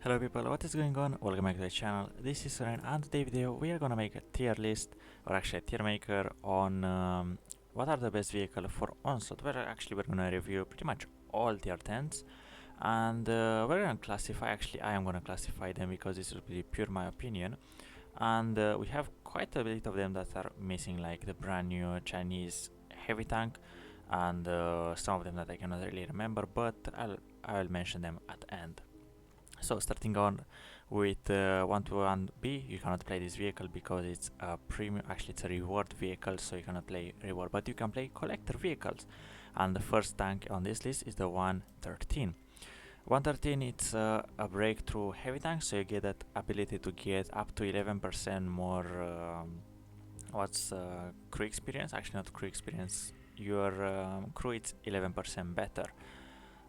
Hello people, what is going on? Welcome back to the channel. This is Sorin, and today video we are gonna make a tier list, or actually a tier maker on what are the best vehicles for Onslaught. We're gonna review pretty much all tier 10s, and we're gonna classify. Actually, I am gonna classify them because this will be pure my opinion. And we have quite a bit of them that are missing, like the brand new Chinese heavy tank, and some of them that I cannot really remember, but I'll mention them at the end. So starting on with 121B, you cannot play this vehicle because it's a premium, actually it's a reward vehicle, so you cannot play reward, but you can play collector vehicles. And the first tank on this list is the 113. 113, it's a breakthrough heavy tank, so you get that ability to get up to 11% more crew experience. Actually not crew experience, your crew is 11% better,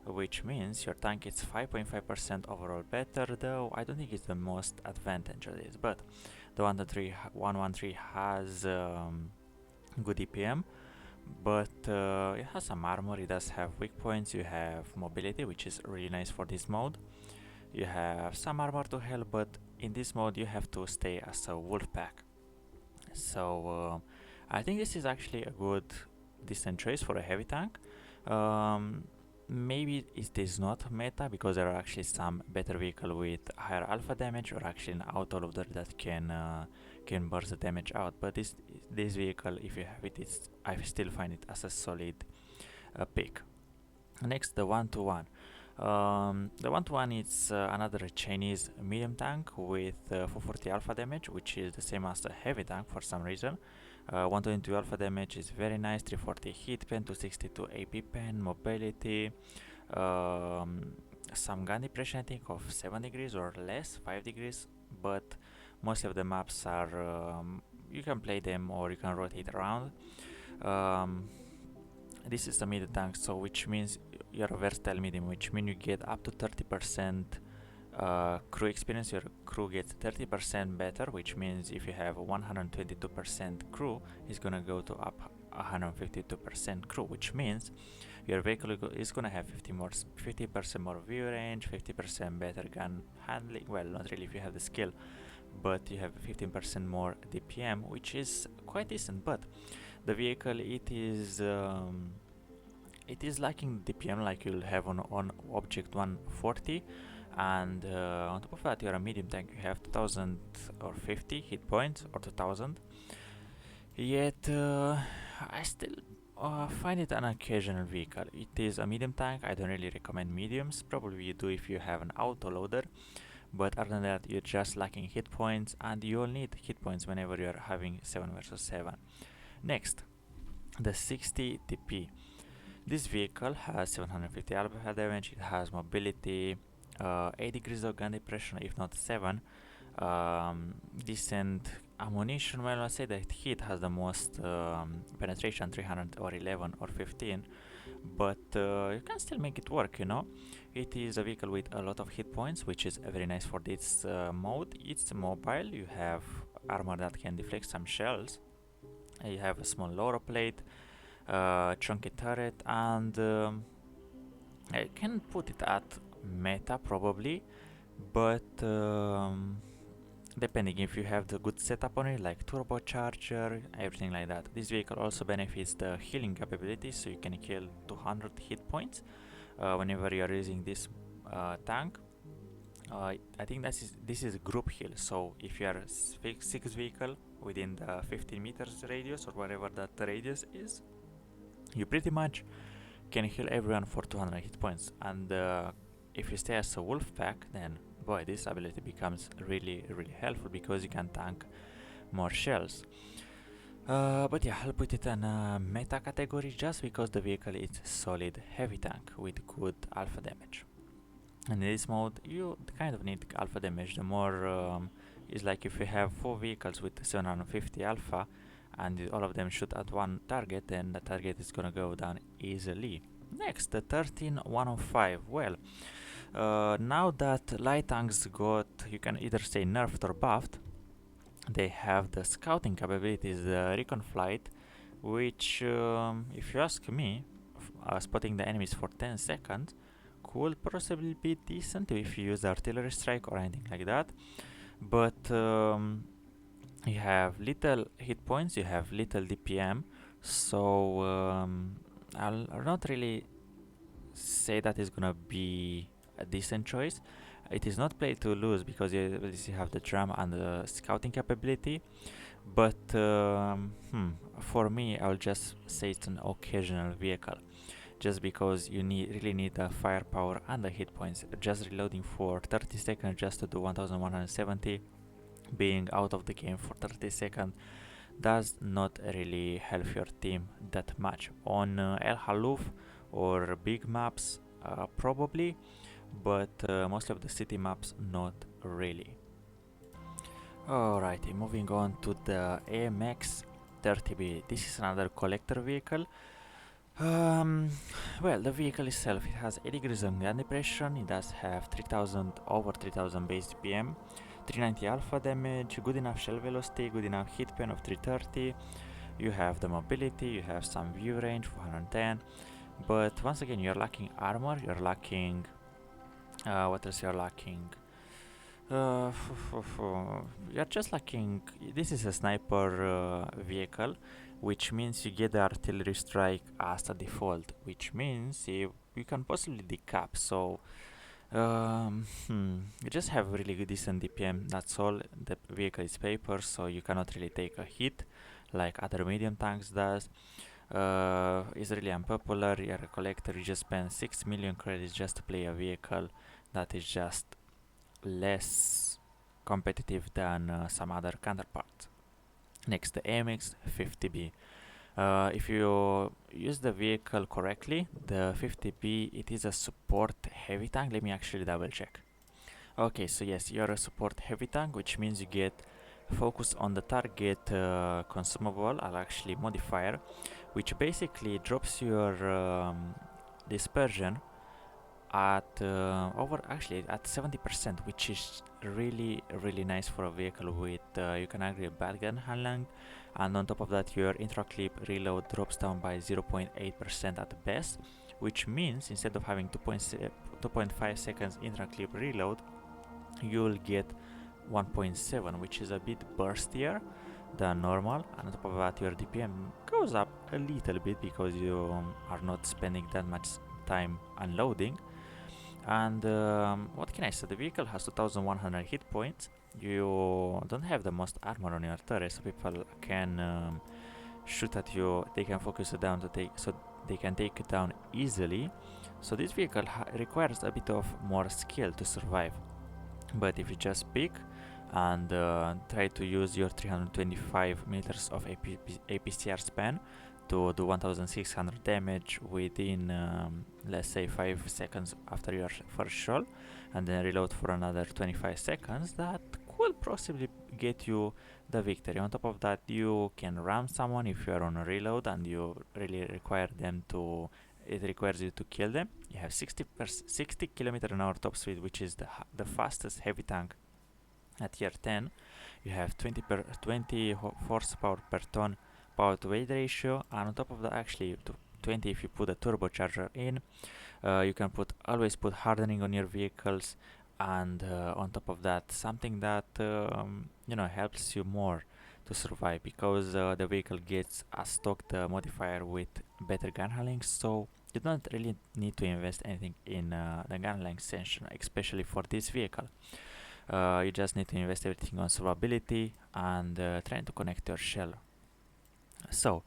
which means your tank is 5.5% overall better, though I don't think it's the most advantage of this. But the 113 has good EPM, but it has some armor, it does have weak points, you have mobility, which is really nice for this mode. You have some armor to help, but in this mode you have to stay as a wolf pack. So I think this is actually a good decent choice for a heavy tank. Maybe it is not meta because there are actually some better vehicle with higher alpha damage, or actually an autoloader that can burst the damage out. But this vehicle, if you have it, I still find it as a solid pick. Next, the 121. The 121 is another Chinese medium tank with 440 alpha damage, which is the same as the heavy tank for some reason. 122 alpha damage is very nice, 340 hit pen, 262 AP pen, mobility, some gun depression I think of 7 degrees or less, 5 degrees, but most of the maps are, you can play them or you can rotate around. This is the medium tank, so which means you're a versatile medium, which means you get up to 30% crew experience. Your crew gets 30% better, which means if you have 122% crew, it's gonna go to up 152% crew, which means your vehicle is gonna have 50% more view range, 50% better gun handling. Well, not really if you have the skill, but you have 15% more DPM, which is quite decent. But the vehicle, it is lacking DPM like you'll have on Object 140, and on top of that, you're a medium tank, you have 2000 or 50 hit points, or 2000. Yet I still find it an occasional vehicle. It is a medium tank, I don't really recommend mediums. Probably you do if you have an autoloader, but other than that, you're just lacking hit points, and you'll need hit points whenever you're having 7 versus 7. Next, the 60 TP. This vehicle has 750 alpha damage, it has mobility, 8 degrees of gun depression, if not 7, decent ammunition. Well, I'll say that hit has the most penetration, 300 or 11 or 15, but you can still make it work, you know. It is a vehicle with a lot of hit points, which is very nice for this mode. It's mobile, you have armor that can deflect some shells, you have a small lower plate, chunky turret, and I can put it at meta probably, but depending if you have the good setup on it, like turbocharger, everything like that. This vehicle also benefits the healing capabilities, so you can kill 200 hit points whenever you are using this tank. I think this is a group heal, so if you are 6 vehicle within the 15 meters radius or whatever that radius is, you pretty much can heal everyone for 200 hit points. And if you stay as a wolf pack, then boy, this ability becomes really helpful because you can tank more shells. But yeah, I'll put it in a meta category just because the vehicle is solid heavy tank with good alpha damage. And in this mode, you kind of need alpha damage. The more is like if you have 4 vehicles with 750 alpha and all of them shoot at one target, then the target is gonna go down easily. Next, the 13105. Well, now that light tanks got, you can either say nerfed or buffed, they have the scouting capabilities, the recon flight, which if you ask me, spotting the enemies for 10 seconds could possibly be decent if you use artillery strike or anything like that, but you have little hit points, you have little DPM, so I'll not really say that is gonna be a decent choice. It is not play to lose because you have the drum and the scouting capability, but for me I'll just say it's an occasional vehicle, just because you really need the firepower and the hit points. Just reloading for 30 seconds just to do 1170, being out of the game for 30 seconds, does not really help your team that much. On El Haluf or big maps, probably, but most of the city maps, not really. Alrighty, moving on to the AMX 30B. This is another collector vehicle. Well, the vehicle itself, it has 80 degrees of gun depression, it does have over 3000 base DPM, 390 alpha damage, good enough shell velocity, good enough hit pen of 330, you have the mobility, you have some view range 410, but once again you're lacking armor, you're lacking... what else you're lacking? You're just lacking... This is a sniper vehicle, which means you get the artillery strike as a default, which means you can possibly decap. So you just have really good decent DPM, that's all. The vehicle is paper, so you cannot really take a hit like other medium tanks does. It's really unpopular, you're a collector, you just spend 6 million credits just to play a vehicle that is just less competitive than some other counterparts. Next, the AMX 50B. If you use the vehicle correctly, the 50B, it is a support heavy tank. Let me actually double check. Okay, so yes, you're a support heavy tank, which means you get focus on the target consumable, or actually modifier, which basically drops your dispersion at at 70%, which is really nice for a vehicle with you can agree bad gun handling, and on top of that your intra-clip reload drops down by 0.8% at the best, which means instead of having 2.5 seconds intra-clip reload, you'll get 1.7, which is a bit burstier than normal, and on top of that your DPM goes up a little bit because you are not spending that much time unloading. And what can I say, the vehicle has 2100 hit points. You don't have the most armor on your turret, so people can shoot at you, they can focus you down so they can take you down easily. So this vehicle requires a bit of more skill to survive, but if you just pick and try to use your 325 meters of APCR span to do 1600 damage within let's say 5 seconds after your first shot, and then reload for another 25 seconds, that could possibly get you the victory. On top of that, you can ram someone if you are on a reload and you really require them to, it requires you to kill them. You have 60 km/h top speed, which is the fastest heavy tank at tier 10. You have 20 horsepower per ton power to weight ratio, and on top of that, actually 20 if you put a turbocharger in. You can always put hardening on your vehicles, and on top of that, something that helps you more to survive, because the vehicle gets a stocked modifier with better gun handling, so you don't really need to invest anything in the gun handling section, especially for this vehicle. You just need to invest everything on survivability and trying to connect your shell. So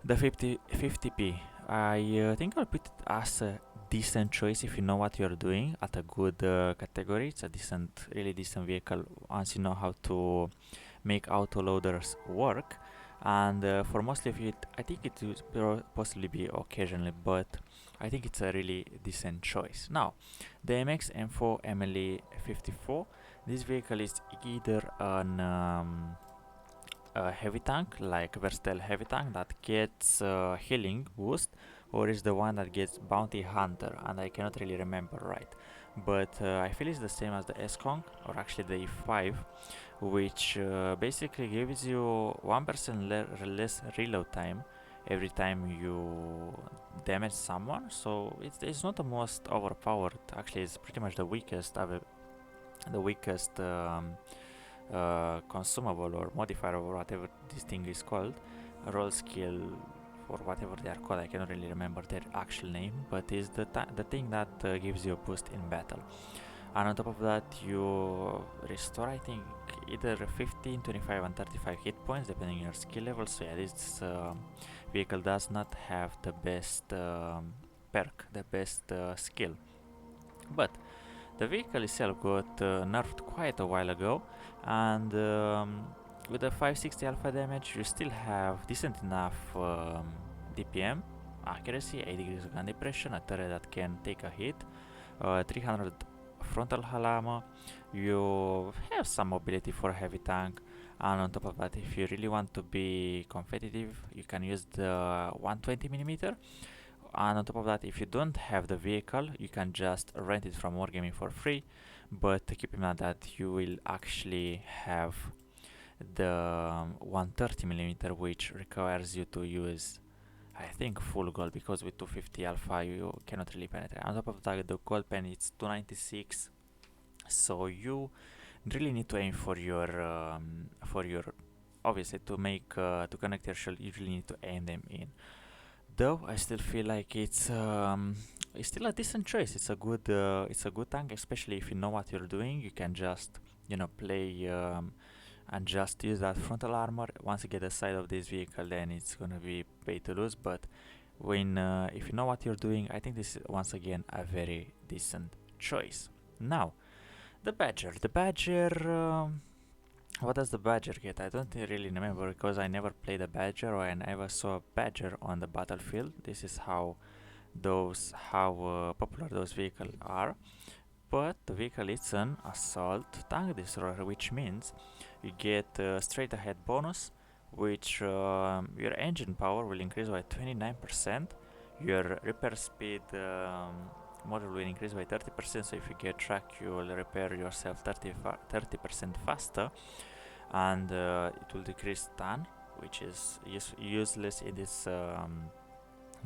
the 50p, I think I'll put it as a decent choice if you know what you're doing, at a good category. It's a really decent vehicle once you know how to make autoloaders work, and for mostly of it, I think it will possibly be occasionally, but I think it's a really decent choice. Now, the MX M4 MLE 54, this vehicle is either an a heavy tank, like versatile heavy tank that gets healing boost, or is the one that gets bounty hunter, and I cannot really remember right, but I feel it's the same as the S-conq, or actually the E5, which basically gives you 1% less reload time every time you damage someone. So it's not the most overpowered. Actually, it's pretty much the weakest consumable or modifier or whatever this thing is called, roll skill or whatever they are called. I cannot really remember their actual name, but is the thing that gives you a boost in battle. And on top of that, you restore, I think, either 15, 25 and 35 hit points depending on your skill level. So yeah, this vehicle does not have the best perk, the best skill, but the vehicle itself got nerfed quite a while ago, and with the 560 alpha damage you still have decent enough DPM, accuracy, 8 degrees of gun depression, a turret that can take a hit, 300 frontal hull ammo, you have some mobility for a heavy tank, and on top of that, if you really want to be competitive, you can use the 120mm. And on top of that, if you don't have the vehicle, you can just rent it from Wargaming for free, but keep in mind that you will actually have the 130mm, which requires you to use, I think, full gold, because with 250 alpha you cannot really penetrate. On top of that, the gold pen is 296, so you really need to aim for your obviously to make to connect your shield, you really need to aim them in. Though I still feel like it's still a decent choice. It's a good tank, especially if you know what you're doing. You can just play and just use that frontal armor. Once you get the side of this vehicle, then it's gonna be pay to lose. But when if you know what you're doing, I think this is once again a very decent choice. Now, the Badger. What does the Badger get? I don't really remember, because I never played a Badger or I never saw a Badger on the battlefield. This is how popular those vehicles are. But the vehicle is an assault tank destroyer, which means you get straight ahead bonus, which your engine power will increase by 29%, your repair speed model will increase by 30%, so if you get track you will repair yourself 30% faster, and it will decrease stun, which is useless in this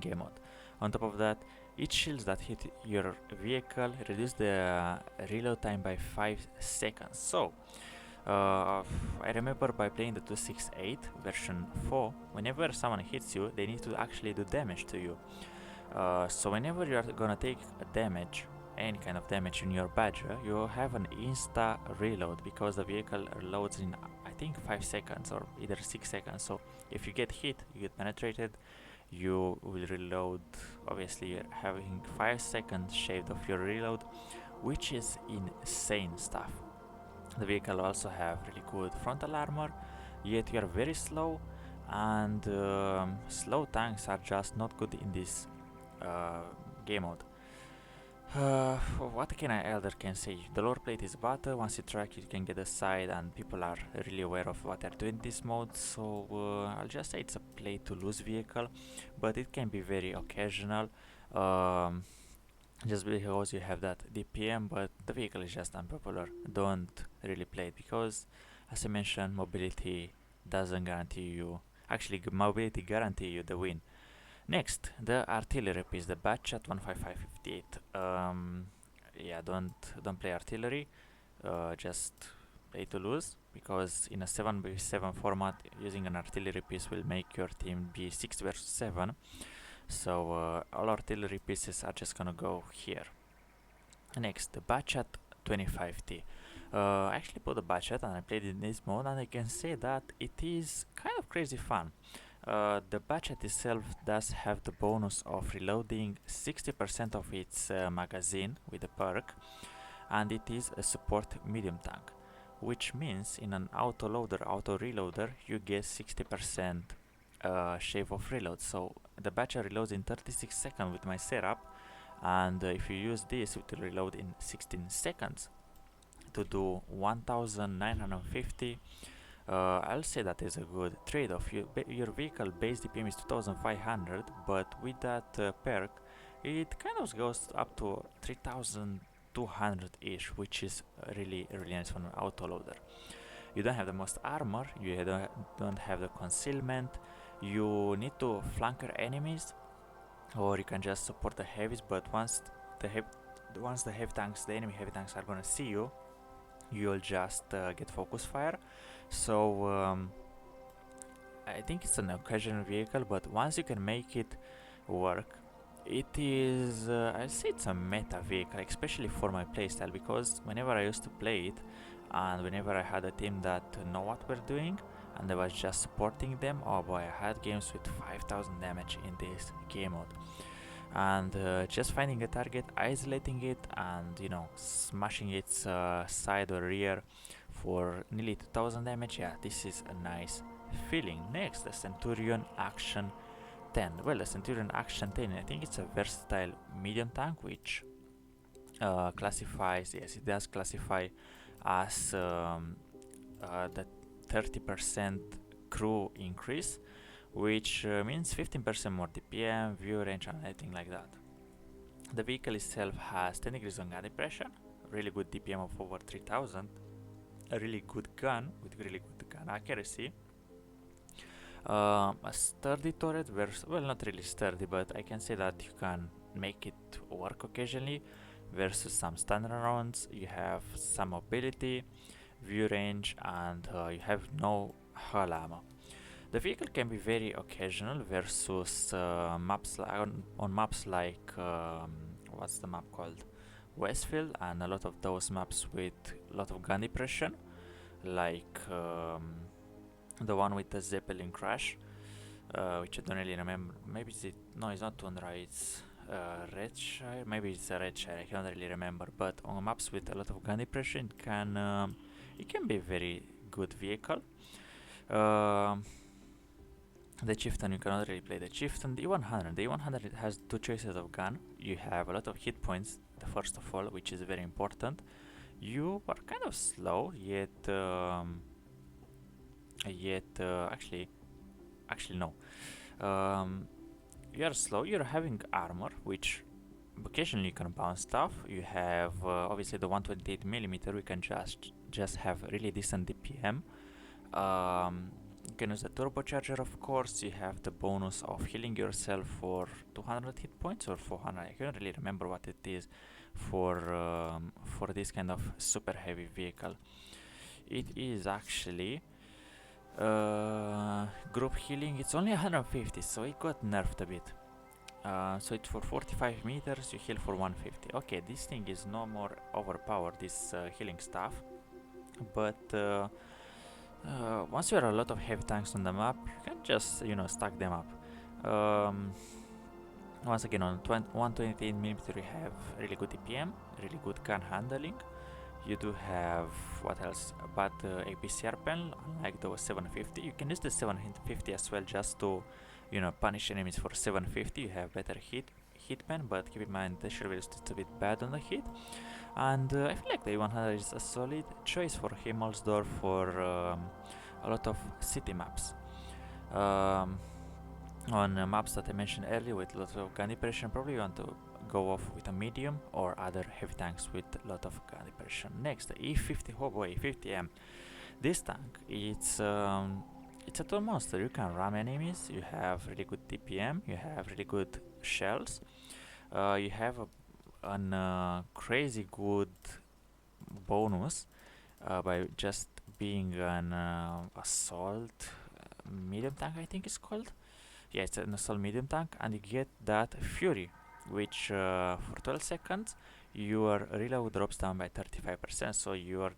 game mode. On top of that, each shield that hit your vehicle reduce the reload time by 5 seconds. So I remember by playing the 268 version 4, whenever someone hits you, they need to actually do damage to you. So whenever you are gonna take a damage, any kind of damage in your Badger, you have an insta reload, because the vehicle reloads in, I think, 5 seconds or either 6 seconds. So if you get hit, you get penetrated, you will reload. Obviously you're having 5 seconds shaved off your reload, which is insane stuff. The vehicle also have really good frontal armor, yet you are very slow, and slow tanks are just not good in this game mode. What can I say? The lower plate is better. Once you track, you can get a side, and people are really aware of what they're doing in this mode. So I'll just say it's a play to lose vehicle, but it can be very occasional. Just because you have that DPM, but the vehicle is just unpopular. Don't really play it, because, as I mentioned, mobility doesn't guarantee you. Actually, mobility guarantee you the win. Next, the artillery piece, the batch at 15558. Yeah, don't play artillery. Just play to lose, because in a 7v7 format, using an artillery piece will make your team be 6 versus 7. So all artillery pieces are just gonna go here. Next, the batch at 25T. I actually put the batch at and I played in this mode, and I can say that it is kind of crazy fun. The budget itself does have the bonus of reloading 60% of its magazine with a perk, and it is a support medium tank, which means in an autoloader, auto-reloader, you get 60% shave of reload. So the batch reloads in 36 seconds with my setup, and if you use this, it will reload in 16 seconds to do 1950. I'll say that is a good trade-off. Your vehicle base DPM is 2500, but with that perk, it kind of goes up to 3200-ish, which is really nice for an autoloader. You don't have the most armor, you don't have the concealment, you need to flanker enemies, or you can just support the heavies. But once the heavy tanks, the enemy heavy tanks are gonna see you, you'll just get focus fire. So I think it's an occasional vehicle, but once you can make it work, it is, I'll say it's a meta vehicle, especially for my playstyle, because whenever I used to play it, and whenever I had a team that know what we're doing, and I was just supporting them, oh boy, I had games with 5000 damage in this game mode. And just finding a target, isolating it, and smashing its side or rear for nearly 2000 damage, yeah, this is a nice feeling. Next, the Centurion Action 10. Well, the Centurion Action 10, I think it's a versatile medium tank, which classifies, yes, it does classify as the 30% crew increase, which means 15% more DPM, view range, and anything like that. The vehicle itself has 10 degrees on gun depression, really good DPM of over 3000, a really good gun with really good gun accuracy, a sturdy turret versus, well, not really sturdy, but I can say that you can make it work occasionally versus some standard rounds. You have some mobility, view range, and you have no hull ammo. The vehicle can be very occasional versus maps on maps like what's the map called, Westfield, and a lot of those maps with a lot of gun depression, like the one with the Zeppelin crash, which I don't really remember. Maybe it's no, it's not Tundra, it's Redshire. Maybe it's a Redshire, I can't really remember. But on maps with a lot of gun depression, it can be a very good vehicle. The Chieftain, you cannot really play the Chieftain. The E100, it has two choices of gun. You have a lot of hit points, the first of all, which is very important. You are kind of slow, yet actually no. You are slow, you're having armor, which occasionally you can bounce stuff. You have obviously the 128mm, we can just have really decent DPM. You can use the turbocharger, of course. You have the bonus of healing yourself for 200 hit points or 400. I can't really remember what it is for this kind of super heavy vehicle. It is actually group healing. It's only 150, so it got nerfed a bit. So it's for 45 meters, you heal for 150. Okay, this thing is no more overpowered, this healing stuff, but once you have a lot of heavy tanks on the map, you can just stack them up. Once again, on 128mm you have really good DPM, really good gun handling. You do have, what else, but APCR panel, unlike the 750. You can use the 750 as well, just to punish enemies for 750. You have better hit pen, but keep in mind the shield is a bit bad on the hit. And I feel like the E100 is a solid choice for Himmelsdorf for a lot of city maps. On maps that I mentioned earlier with lots of gun depression, probably you want to go off with a medium or other heavy tanks with a lot of gun depression. Next, the E50, oh boy, E50M. This tank, it's a tool monster. You can ram enemies, you have really good DPM, you have really good shells, you have a crazy good bonus by just being an assault medium tank, I think it's called. Yeah, it's an assault medium tank, and you get that Fury, which for 12 seconds your reload drops down by 35%, so your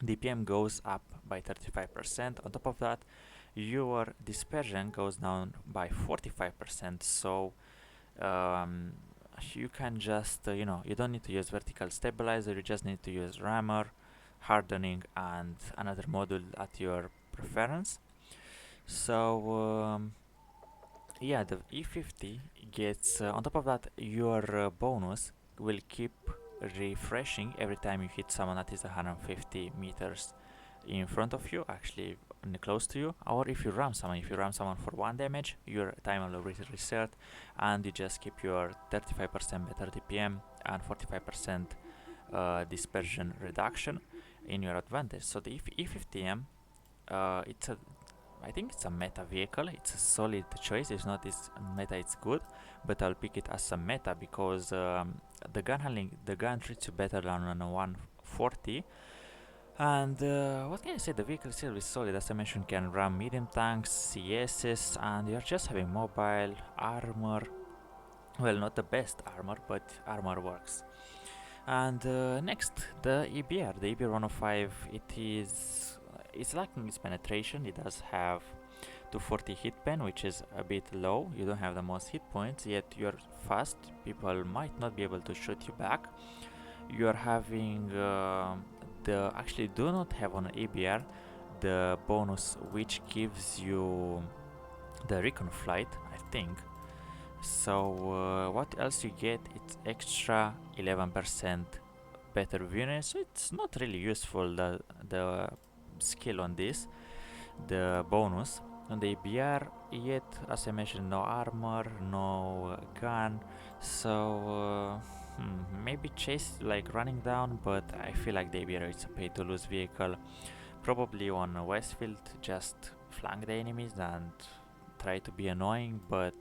DPM goes up by 35%. On top of that, your dispersion goes down by 45%, so you can just you don't need to use vertical stabilizer, you just need to use rammer, hardening, and another module at your preference. So yeah, the E50 gets on top of that, your bonus will keep refreshing every time you hit someone that is 150 meters in front of you, actually close to you, or if you ram someone. If you ram someone for 1 damage, your timer will reset, and you just keep your 35% better DPM and 45% dispersion reduction in your advantage. So the E50M, it's a I think it's a meta vehicle. It's a solid choice. It's not this meta, it's good, but I'll pick it as a meta because the gun handling, the gun treats you better than on a 140. And what can I say, the vehicle itself is solid. As I mentioned, can run medium tanks, CSs, and you're just having mobile armor. Well, not the best armor, but armor works. And next, the EBR. The EBR 105, it's lacking its penetration. It does have 240 hit pen, which is a bit low. You don't have the most hit points, yet you're fast. People might not be able to shoot you back. You're having actually do not have on EBR the bonus which gives you the recon flight, I think. So what else you get? It's extra 11% better viewiness. So it's not really useful, the skill on this, the bonus on the ABR, yet as I mentioned, no armor, no gun. So maybe chase, like running down, but I feel like the ABR is a pay to lose vehicle. Probably on Westfield, just flank the enemies and try to be annoying, but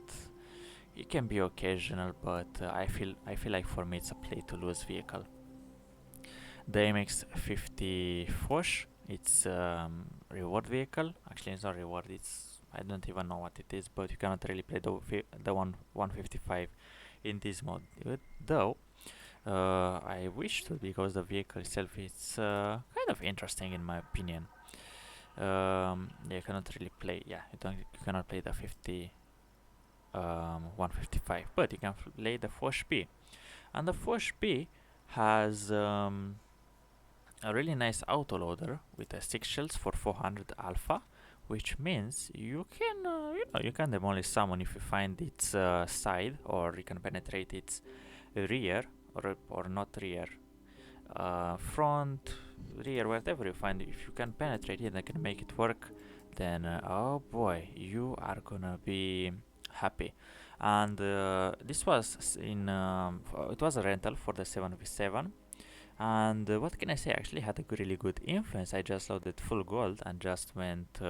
it can be occasional. But I feel like for me it's a play to lose vehicle. The MX-50 Foch, it's reward vehicle. Actually, it's not reward. It's, I don't even know what it is, but you cannot really play the 155 in this mode. Though I wish to, because the vehicle itself is kind of interesting in my opinion. You cannot really play. Yeah, you cannot play the 155, but you can play the Foch B, and the Foch B has a really nice autoloader with 6 shells for 400 alpha, which means you can you can demolish someone if you find its side, or you can penetrate its rear, or not rear, front, rear, whatever you find. If you can penetrate it and can make it work, then oh boy, you are gonna be happy. And this was in it was a rental for the 7v7. And what can I say, I actually had a really good influence. I just loaded full gold and just went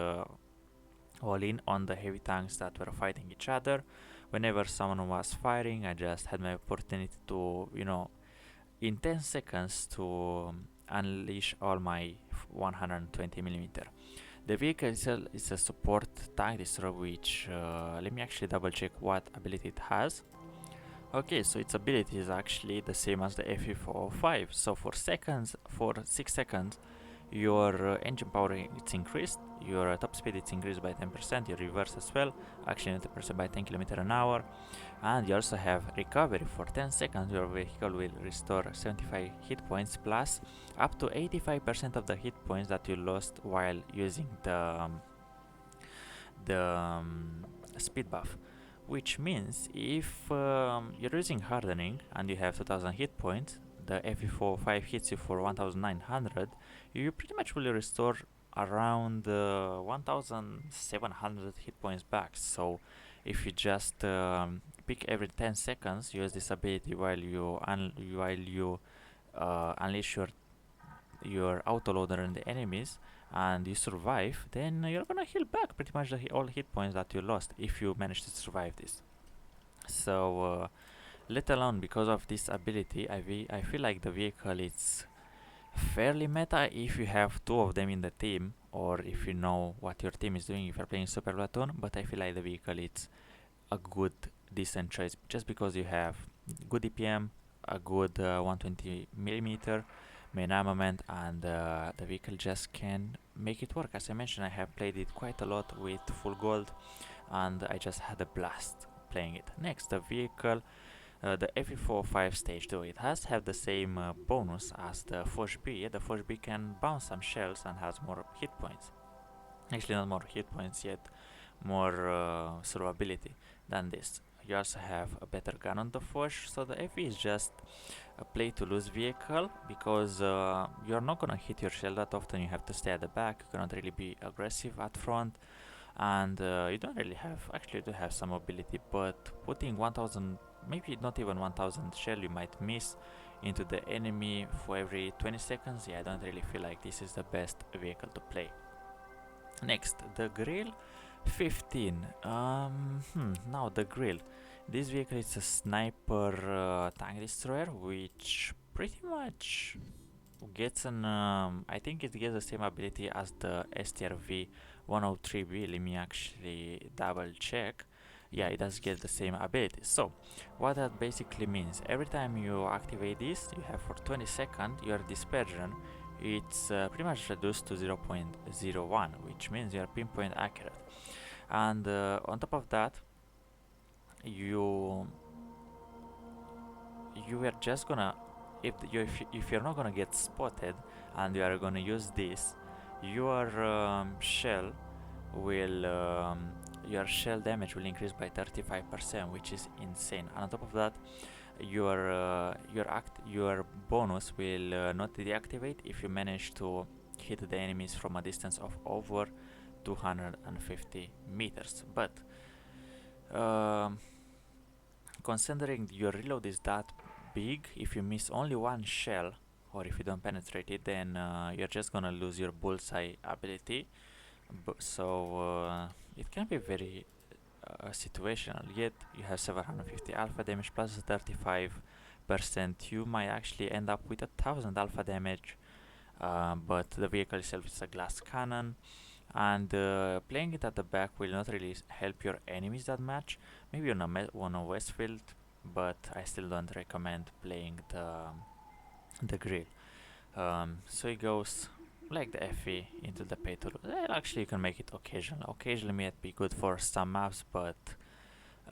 all in on the heavy tanks that were fighting each other. Whenever someone was firing, I just had my opportunity to, in 10 seconds to unleash all my 120mm. The vehicle itself is a support tank, which let me actually double check what ability it has. Okay, so its ability is actually the same as the FE405. So for 6 seconds, your engine power is increased, your top speed is increased by 10%, your reverse as well, actually 90% by 10 km/h, and you also have recovery for 10 seconds. Your vehicle will restore 75 hit points plus up to 85% of the hit points that you lost while using the speed buff. Which means if you're using hardening and you have 2000 hit points, the FE45 hits you for 1900, you pretty much will restore around 1700 hit points back. So if you just pick every 10 seconds, use this ability while you unleash your autoloader on the enemies, and you survive, then you're gonna heal back pretty much all hit points that you lost if you manage to survive this. So let alone because of this ability, I feel like the vehicle is fairly meta if you have 2 of them in the team, or if you know what your team is doing, if you're playing Super Platoon. But I feel like the vehicle is a good, decent choice, just because you have good EPM, a good 120mm main armament, and the vehicle just can make it work. As I mentioned, I have played it quite a lot with full gold, and I just had a blast playing it. Next, the vehicle, the FE45 stage 2. It has have the same bonus as the Foch B. The Foch B can bounce some shells and has more hit points. Actually, not more hit points yet, more survivability than this. You also have a better gun on the Foch, so the FE is just a play to lose vehicle, because you're not gonna hit your shell that often. You have to stay at the back, you cannot really be aggressive at front, and you don't really have, actually you do have some mobility, but putting 1000, maybe not even 1000 shell you might miss into the enemy for every 20 seconds, yeah, I don't really feel like this is the best vehicle to play. Next, the grill 15. Now the grill. This vehicle is a sniper tank destroyer, which pretty much gets an I think it gets the same ability as the STRV 103B. Let me actually double check. Yeah, it does get the same ability. So what that basically means, every time you activate this, you have for 20 seconds your dispersion, it's pretty much reduced to 0.01, which means you are pinpoint accurate. And on top of that, you are just gonna, if you're not gonna get spotted and you are gonna use this, your shell will your shell damage will increase by 35%, which is insane. And on top of that, your bonus will not deactivate if you manage to hit the enemies from a distance of over 250 meters. But considering your reload is that big, if you miss only one shell or if you don't penetrate it, then you're just gonna lose your bullseye ability. So it can be very situational. Yet you have 750 alpha damage plus 35%. You might actually end up with 1000 alpha damage, but the vehicle itself is a glass cannon, and playing it at the back will not really help your enemies that much. Maybe on a Westfield, but I still don't recommend playing the grill. So it goes like the FE into the pay to lose. Well, actually, you can make it occasionally. Occasionally might be good for some maps, but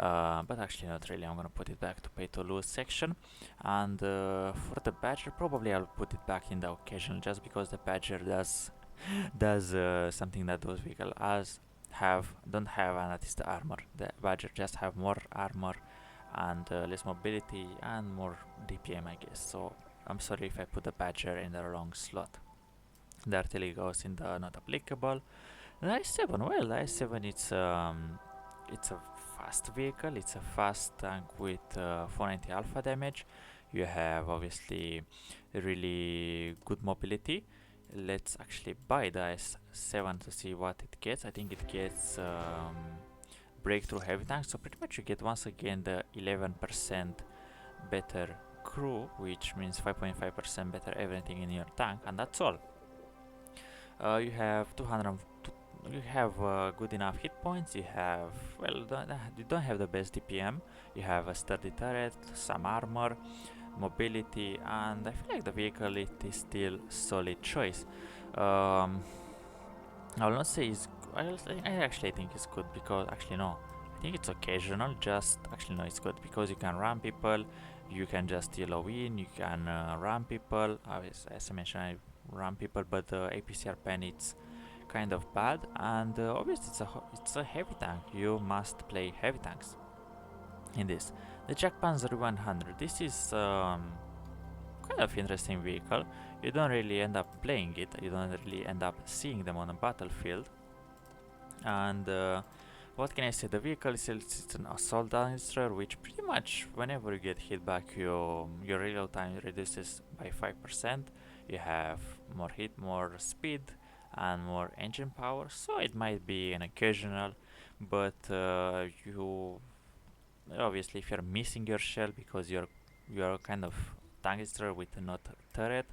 actually not really. I'm gonna put it back to pay to lose section, and for the badger, probably I'll put it back in the occasional, just because the badger does something that those vehicles don't have, and that is the armor. The badger just have more armor and less mobility and more DPM, I guess. So I'm sorry if I put the badger in the wrong slot. The artillery goes in the not applicable. The i7, well, the i7 it's a fast vehicle. It's a fast tank with 490 alpha damage. You have obviously really good mobility. Let's actually buy the S7 to see what it gets. I think it gets breakthrough heavy tank, so pretty much you get once again the 11% better crew, which means 5.5% better everything in your tank, and that's all. You have 200. You have good enough hit points. You have, well, you don't have the best DPM. You have a sturdy turret, some armor, mobility, and I feel like the vehicle it is still solid choice. I will not say it's. I actually think it's good, because actually no, I think it's occasional. Just actually no, it's good because you can ram people. You can just yellow in. You can ram people. As I mentioned, I ram people, but the APCR pen it's kind of bad, and obviously it's a heavy tank. You must play heavy tanks in this. The Jagdpanzer 100. This is kind of interesting vehicle. You don't really end up playing it. You don't really end up seeing them on a battlefield. And what can I say? The vehicle itself is an assault destroyer, which pretty much whenever you get hit back, your reload time reduces by 5%. You have more hit, more speed, and more engine power. So it might be an occasional, but you obviously if you're missing your shell because you're kind of tank destroyer with not turret,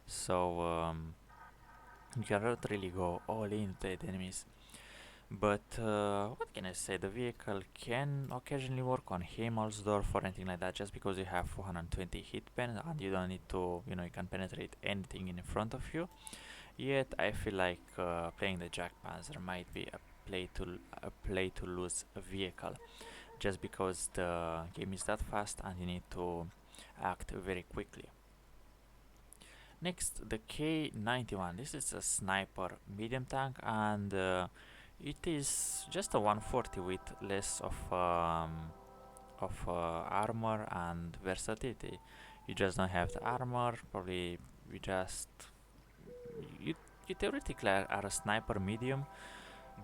so you cannot really go all in to the enemies. But what can I say? The vehicle can occasionally work on Himmelsdorf or anything like that, just because you have 420 hit pen and you don't need to, you can penetrate anything in front of you. Yet I feel like playing the Jagdpanzer might be a play to lose vehicle, just because the game is that fast and you need to act very quickly. Next, the K91. This is a sniper medium tank, and it is just a 140 with less of armor and versatility. You just don't have the armor. Probably you theoretically are a sniper medium,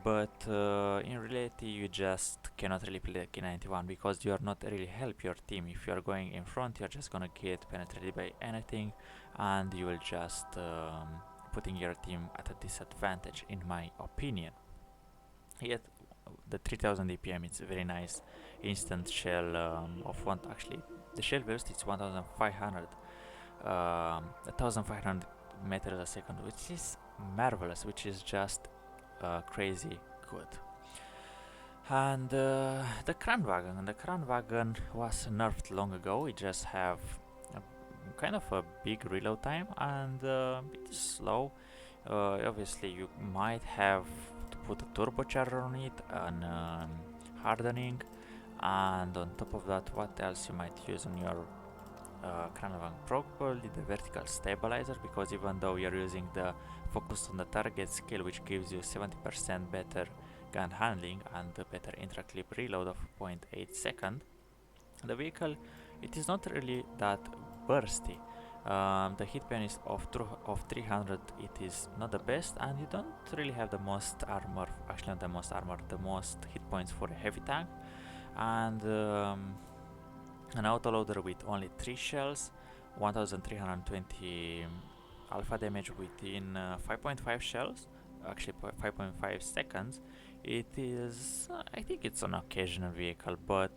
but in reality you just cannot really play the K91 because you are not really help your team. If you are going in front, you're just gonna get penetrated by anything, and you will just putting your team at a disadvantage, in my opinion. Yet the 3000 APM is very nice. Instant shell of one. Actually, the shell velocity is 1500, 1500 meters a second, which is marvelous, which is just crazy good. And the Cran wagon. The Cran wagon was nerfed long ago. It just have kind of a big reload time, and it is slow. Obviously, you might have to put a turbocharger on it and hardening, and on top of that, what else you might use on your Cran wagon? Probably the vertical stabilizer, because even though you're using the focus on the target skill, which gives you 70% better gun handling and a better intra-clip reload of 0.8 second, the vehicle, it is not really that bursty. The hit pen is of 300, it is not the best, and you don't really have the most armor, actually not the most armor, the most hit points for a heavy tank. And an autoloader with only 3 shells, 1320 alpha damage within 5.5 shells, actually 5.5 seconds. It is, I think it's an occasional vehicle, but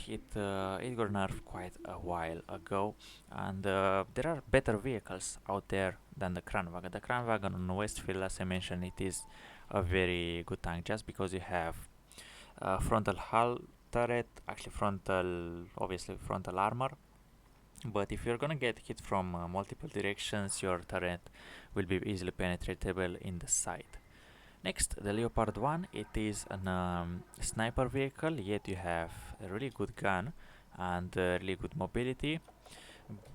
it got nerfed quite a while ago, and there are better vehicles out there than the Cran wagon. The Cran wagon on Westfield, as I mentioned, it is a very good tank just because you have frontal hull turret, actually obviously frontal armor. But if you're gonna get hit from multiple directions, your turret will be easily penetratable in the side. Next, the Leopard 1, it is a sniper vehicle, yet you have a really good gun and really good mobility,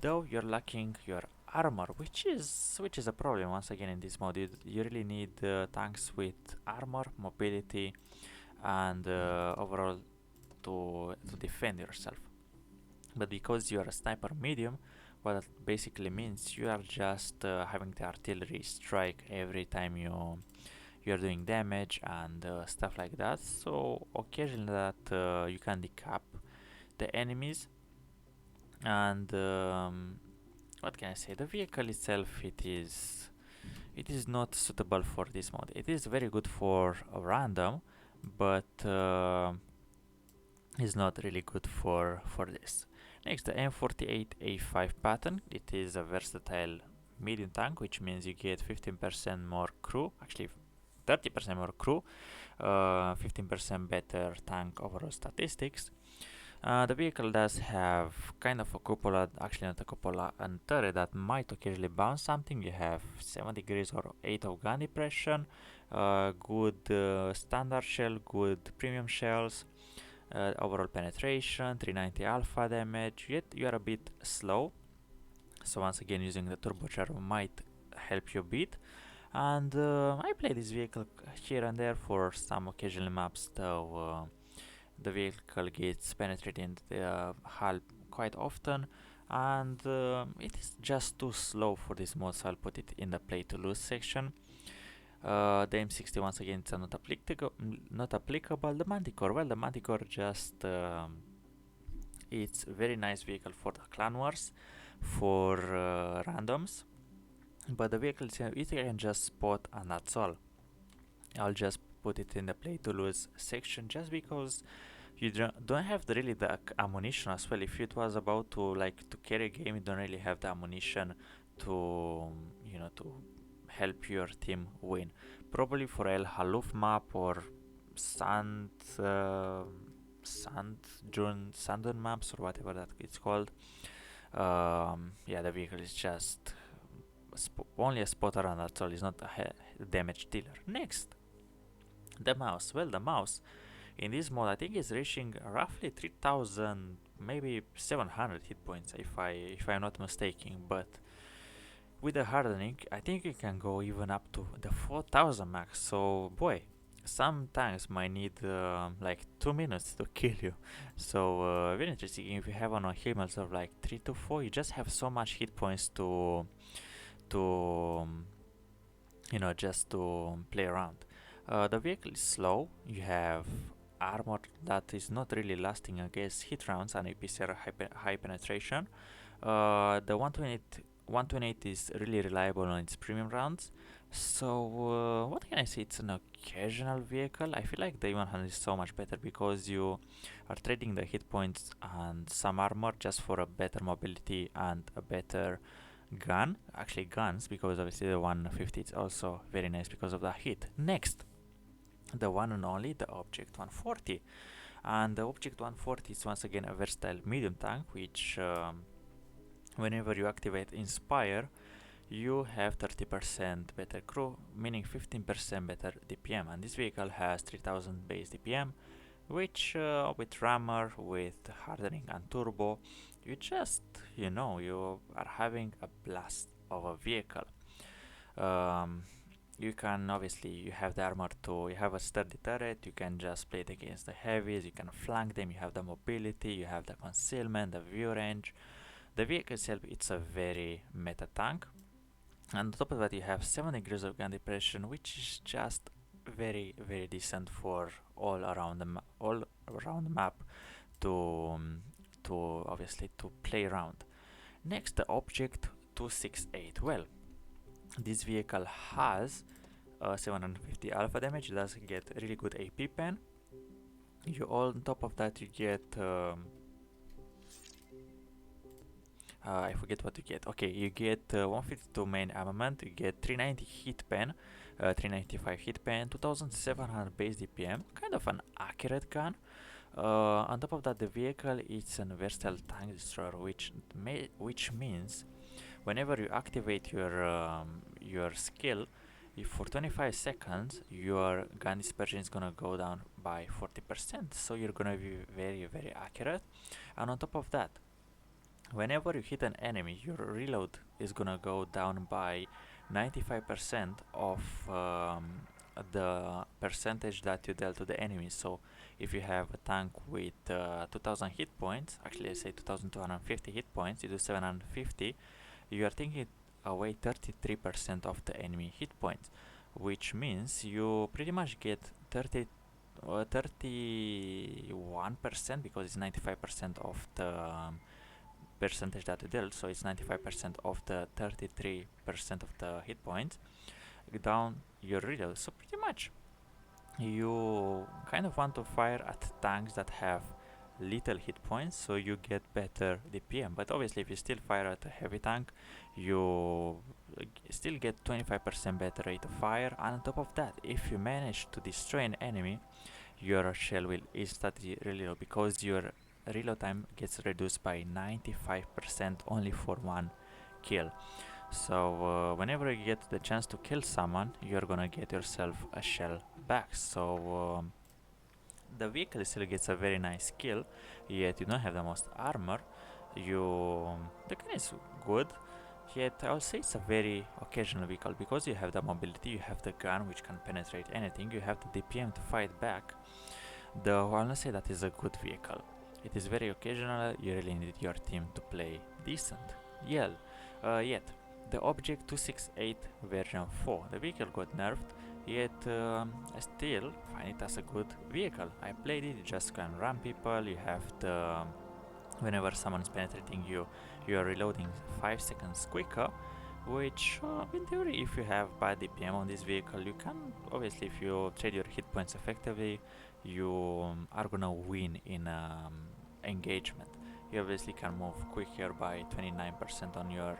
though you're lacking your armor, which is a problem once again in this mode. You really need tanks with armor, mobility, and overall to defend yourself. But because you are a sniper medium, what that basically means, you are just having the artillery strike every time you're doing damage and stuff like that. So occasionally that you can decap the enemies. And what can I say? The vehicle itself, it is not suitable for this mode. It is very good for a random, but is not really good for this. Next, the M48A5 Patton. It is a versatile medium tank, which means you get 15% more crew, actually 30% more crew, 15% better tank overall statistics. The vehicle does have kind of a cupola, actually not a cupola, and turret that might occasionally bounce something. You have 7 degrees or 8 of gun depression, good standard shell, good premium shells, overall penetration, 390 alpha damage, yet you are a bit slow. So once again, using the turbocharger might help you a bit. And I play this vehicle here and there for some occasional maps, though the vehicle gets penetrated in the hull quite often, and it is just too slow for this mod, so I'll put it in the play to lose section. The M60 once again it's not applicable. The Manticore, well, the Manticore just it's a very nice vehicle for the clan wars, for randoms, but the vehicle it can just spot, and that's all. I'll just put it in the play to lose section just because you don't have really the ammunition as well. If it was about to carry a game, you don't really have the ammunition to to help your team win. Probably for El Haluf map or sand dune maps or whatever that it's called. Yeah, the vehicle is just only a spotter, and that's all. It's not a damage dealer. Next, the mouse. Well, the mouse in this mode, I think is reaching roughly 3000, maybe 700 hit points, if I'm not mistaken. But with the hardening, I think you can go even up to the 4000 max. So boy, some tanks might need like 2 minutes to kill you. So very interesting. If you have on a health of like 3 to 4, you just have so much hit points to just to play around. The vehicle is slow. You have armor that is not really lasting against hit rounds and APCR high penetration. The 120 128 is really reliable on its premium rounds. So what can I say? It's an occasional vehicle. I feel like the E100 is so much better because you are trading the hit points and some armor just for a better mobility and a better gun. Actually guns, because obviously the 150 is also very nice because of the hit. Next, the one and only, the Object 140. And the Object 140 is once again a versatile medium tank, which whenever you activate Inspire, you have 30% better crew, meaning 15% better DPM. And this vehicle has 3000 base DPM, which with rammer, with hardening and turbo, you are having a blast of a vehicle. You can obviously, you have the armor too, you have a sturdy turret, you can just play it against the heavies, you can flank them, you have the mobility, you have the concealment, the view range. The vehicle itself, it's a very meta tank. And on top of that, you have 7 degrees of gun depression, which is just very, very decent for all around the map to obviously to play around. Next, the Object 268. Well, this vehicle has 750 alpha damage. It does get really good AP pen. On top of that, you get I forget what you get. Okay, you get 152 main armament, you get 390 hit pen, 395 hit pen, 2700 base DPM, kind of an accurate gun. On top of that, the vehicle is a versatile tank destroyer, which means whenever you activate your skill, if for 25 seconds your gun dispersion is gonna go down by 40%, so you're gonna be very, very accurate. And on top of that, whenever you hit an enemy, your reload is gonna go down by 95% of the percentage that you dealt to the enemy. So if you have a tank with 2000 hit points, actually I say 2250 hit points, you do 750, you are taking away 33% of the enemy hit points, which means you pretty much get 31%, because it's 95% of the percentage that you dealt, so it's 95% of the 33% of the hit points down your reload. So pretty much you kind of want to fire at tanks that have little hit points, so you get better DPM. But obviously if you still fire at a heavy tank, you still get 25% better rate of fire. And on top of that, if you manage to destroy an enemy, your shell will instantly reload, because your reload time gets reduced by 95% only for one kill. So whenever you get the chance to kill someone, you're gonna get yourself a shell back. So the vehicle still gets a very nice kill, yet you don't have the most armor. The gun is good, yet I'll say it's a very occasional vehicle, because you have the mobility, you have the gun which can penetrate anything, you have the DPM to fight back. I'll not say that is a good vehicle. It is very occasional. You really need your team to play decent. Yet the Object 268 version 4, the vehicle got nerfed, yet I still find it as a good vehicle. I played it, you just can ram people, you have the whenever someone is penetrating you, you are reloading 5 seconds quicker, which in theory, if you have bad DPM on this vehicle, you can, obviously if you trade your hit points effectively, you are gonna win in engagement. You obviously can move quicker by 29% on your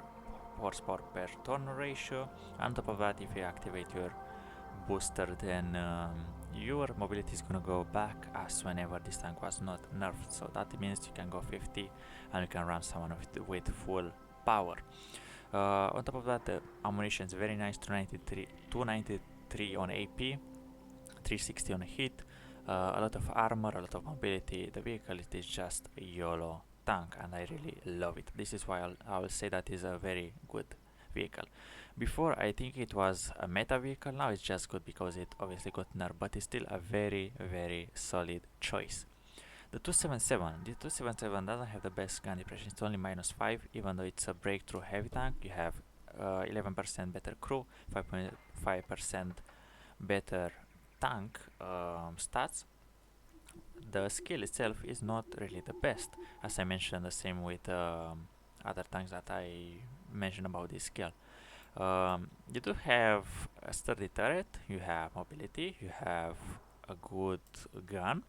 horsepower per turn ratio. On top of that, if you activate your booster, then your mobility is gonna go back as whenever this tank was not nerfed. So that means you can go 50 and you can run someone with full power. On top of that, the ammunition is very nice, 293 on AP, 360 on hit, a lot of armor, a lot of mobility. The vehicle, it is just a YOLO tank, and I really love it. This is why I will say that is a very good vehicle. Before, I think it was a meta vehicle, now it's just good because it obviously got nerfed, but it's still a very, very solid choice. The 277 doesn't have the best gun depression, it's only -5, even though it's a breakthrough heavy tank. You have 11% better crew, 5.5% better tank stats. The skill itself is not really the best, as I mentioned, the same with other tanks that I mentioned about this skill. You do have a sturdy turret, you have mobility, you have a good gun,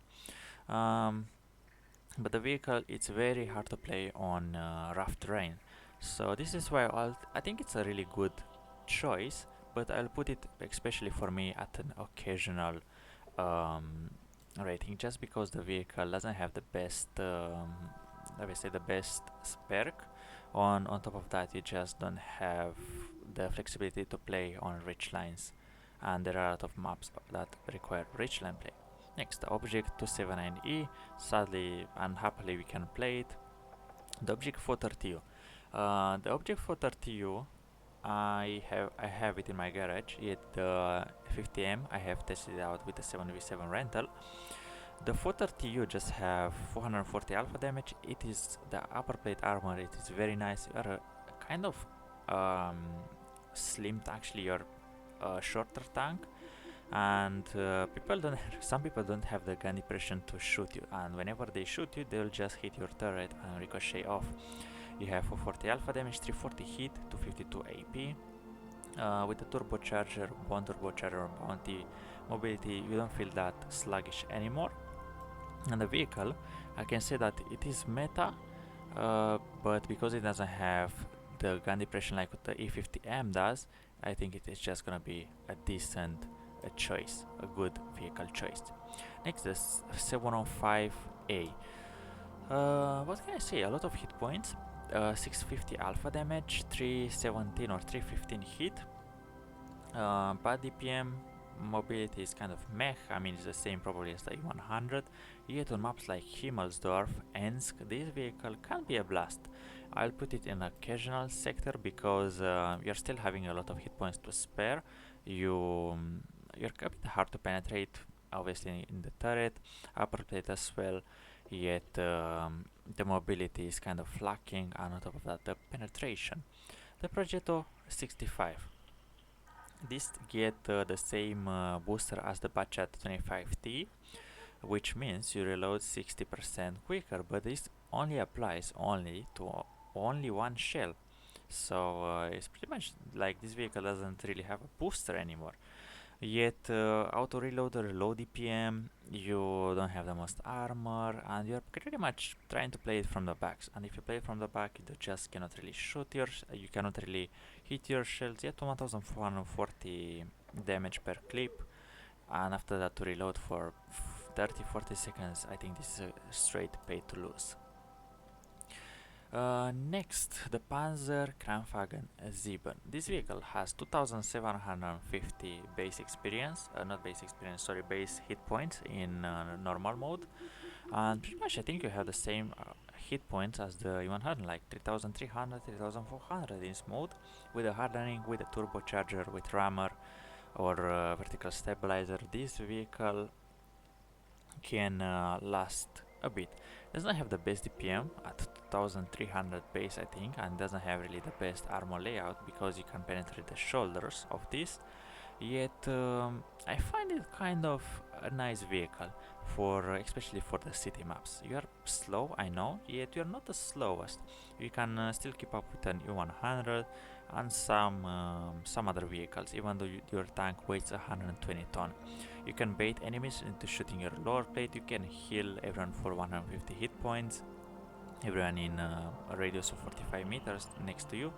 but the vehicle, it's very hard to play on rough terrain. So this is why I think it's a really good choice, but I'll put it especially for me at an occasional um, rating, just because the vehicle doesn't have the best, let me say, the best perk. On top of that, you just don't have the flexibility to play on rich lines, and there are a lot of maps that require rich line play. Next, the object 279E. Sadly, unhappily, we can play it. The object 430U. The object 430U, I have it in my garage. Yet the 50M I have tested it out with the 7v7 rental. The 430U just have 440 alpha damage. It is the upper plate armor. It is very nice. You are a kind of slim. Actually, you're a shorter tank, and some people don't have the gun depression to shoot you, and whenever they shoot you, they'll just hit your turret and ricochet off. You have 440 alpha damage, 340 hit, 252 AP. With the turbocharger, one turbocharger bounty mobility, you don't feel that sluggish anymore. And the vehicle, I can say that it is meta, but because it doesn't have the gun depression like what the E50M does, I think it is just gonna be a decent choice, a good vehicle choice. Next is 705A. What can I say? A lot of hit points, 650 alpha damage, 317 or 315 hit. Bad DPM, mobility is kind of meh. I mean, it's the same probably as the E100. Yet on maps like Himmelsdorf, S-conq, this vehicle can be a blast. I'll put it in occasional sector because you're still having a lot of hit points to spare. You're a bit hard to penetrate, obviously in the turret, upper plate as well. Yet the mobility is kind of lacking, and on top of that, the penetration. The Progetto 65. This get the same booster as the Bachat 25T, which means you reload 60% quicker, but this only applies to only one shell. So it's pretty much like this vehicle doesn't really have a booster anymore. Yet auto reloader, low DPM, you don't have the most armor, and you're pretty much trying to play it from the back. And if you play it from the back, you just cannot really you cannot really hit your shells. Yet 1440 damage per clip, and after that to reload for 30-40 seconds, I think this is a straight pay to lose. Next, the Panzer Kranwagen 7. This vehicle has 2750 base experience, base hit points in normal mode, and pretty much I think you have the same hit points as the E100, like 3300, 3400 in this mode, with a hardening, with a turbocharger, with rammer or vertical stabilizer. This vehicle can last a bit. Doesn't have the best DPM at 2300 base, I think, and doesn't have really the best armor layout because you can penetrate the shoulders of this. Yet I find it kind of a nice vehicle for especially for the city maps. You are slow, I know, yet you're not the slowest. You can still keep up with an E100 and some other vehicles, even though your tank weighs 120 ton. You can bait enemies into shooting your lower plate. You can heal everyone for 150 hit points, everyone in a radius of 45 meters next to you.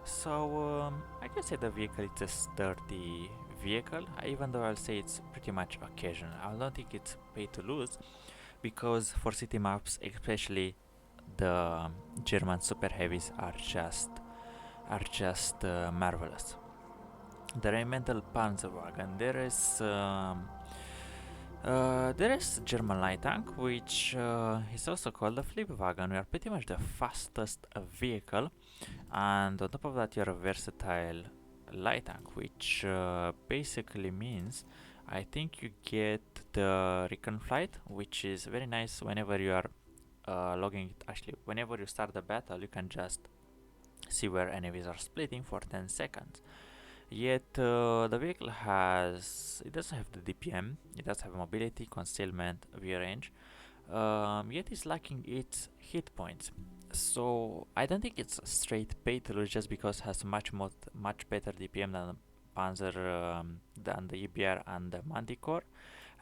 So I can say the vehicle is a sturdy vehicle, even though I'll say it's pretty much occasional. I don't think it's pay to lose, because for city maps, especially the German super heavies are just marvelous. The regimental Panzerwagen. There is German light tank, which is also called a flip wagon. We are pretty much the fastest vehicle, and on top of that, you're a versatile light tank, which basically means I think you get the recon flight, which is very nice whenever you are logging it. Actually, whenever you start the battle, you can just see where enemies are splitting for 10 seconds. Yet the vehicle it doesn't have the DPM, it does have mobility, concealment, view range, yet it's lacking its hit points. So I don't think it's a straight pay to lose just because it has much better DPM than the Panzer, than the EBR and the Manticore.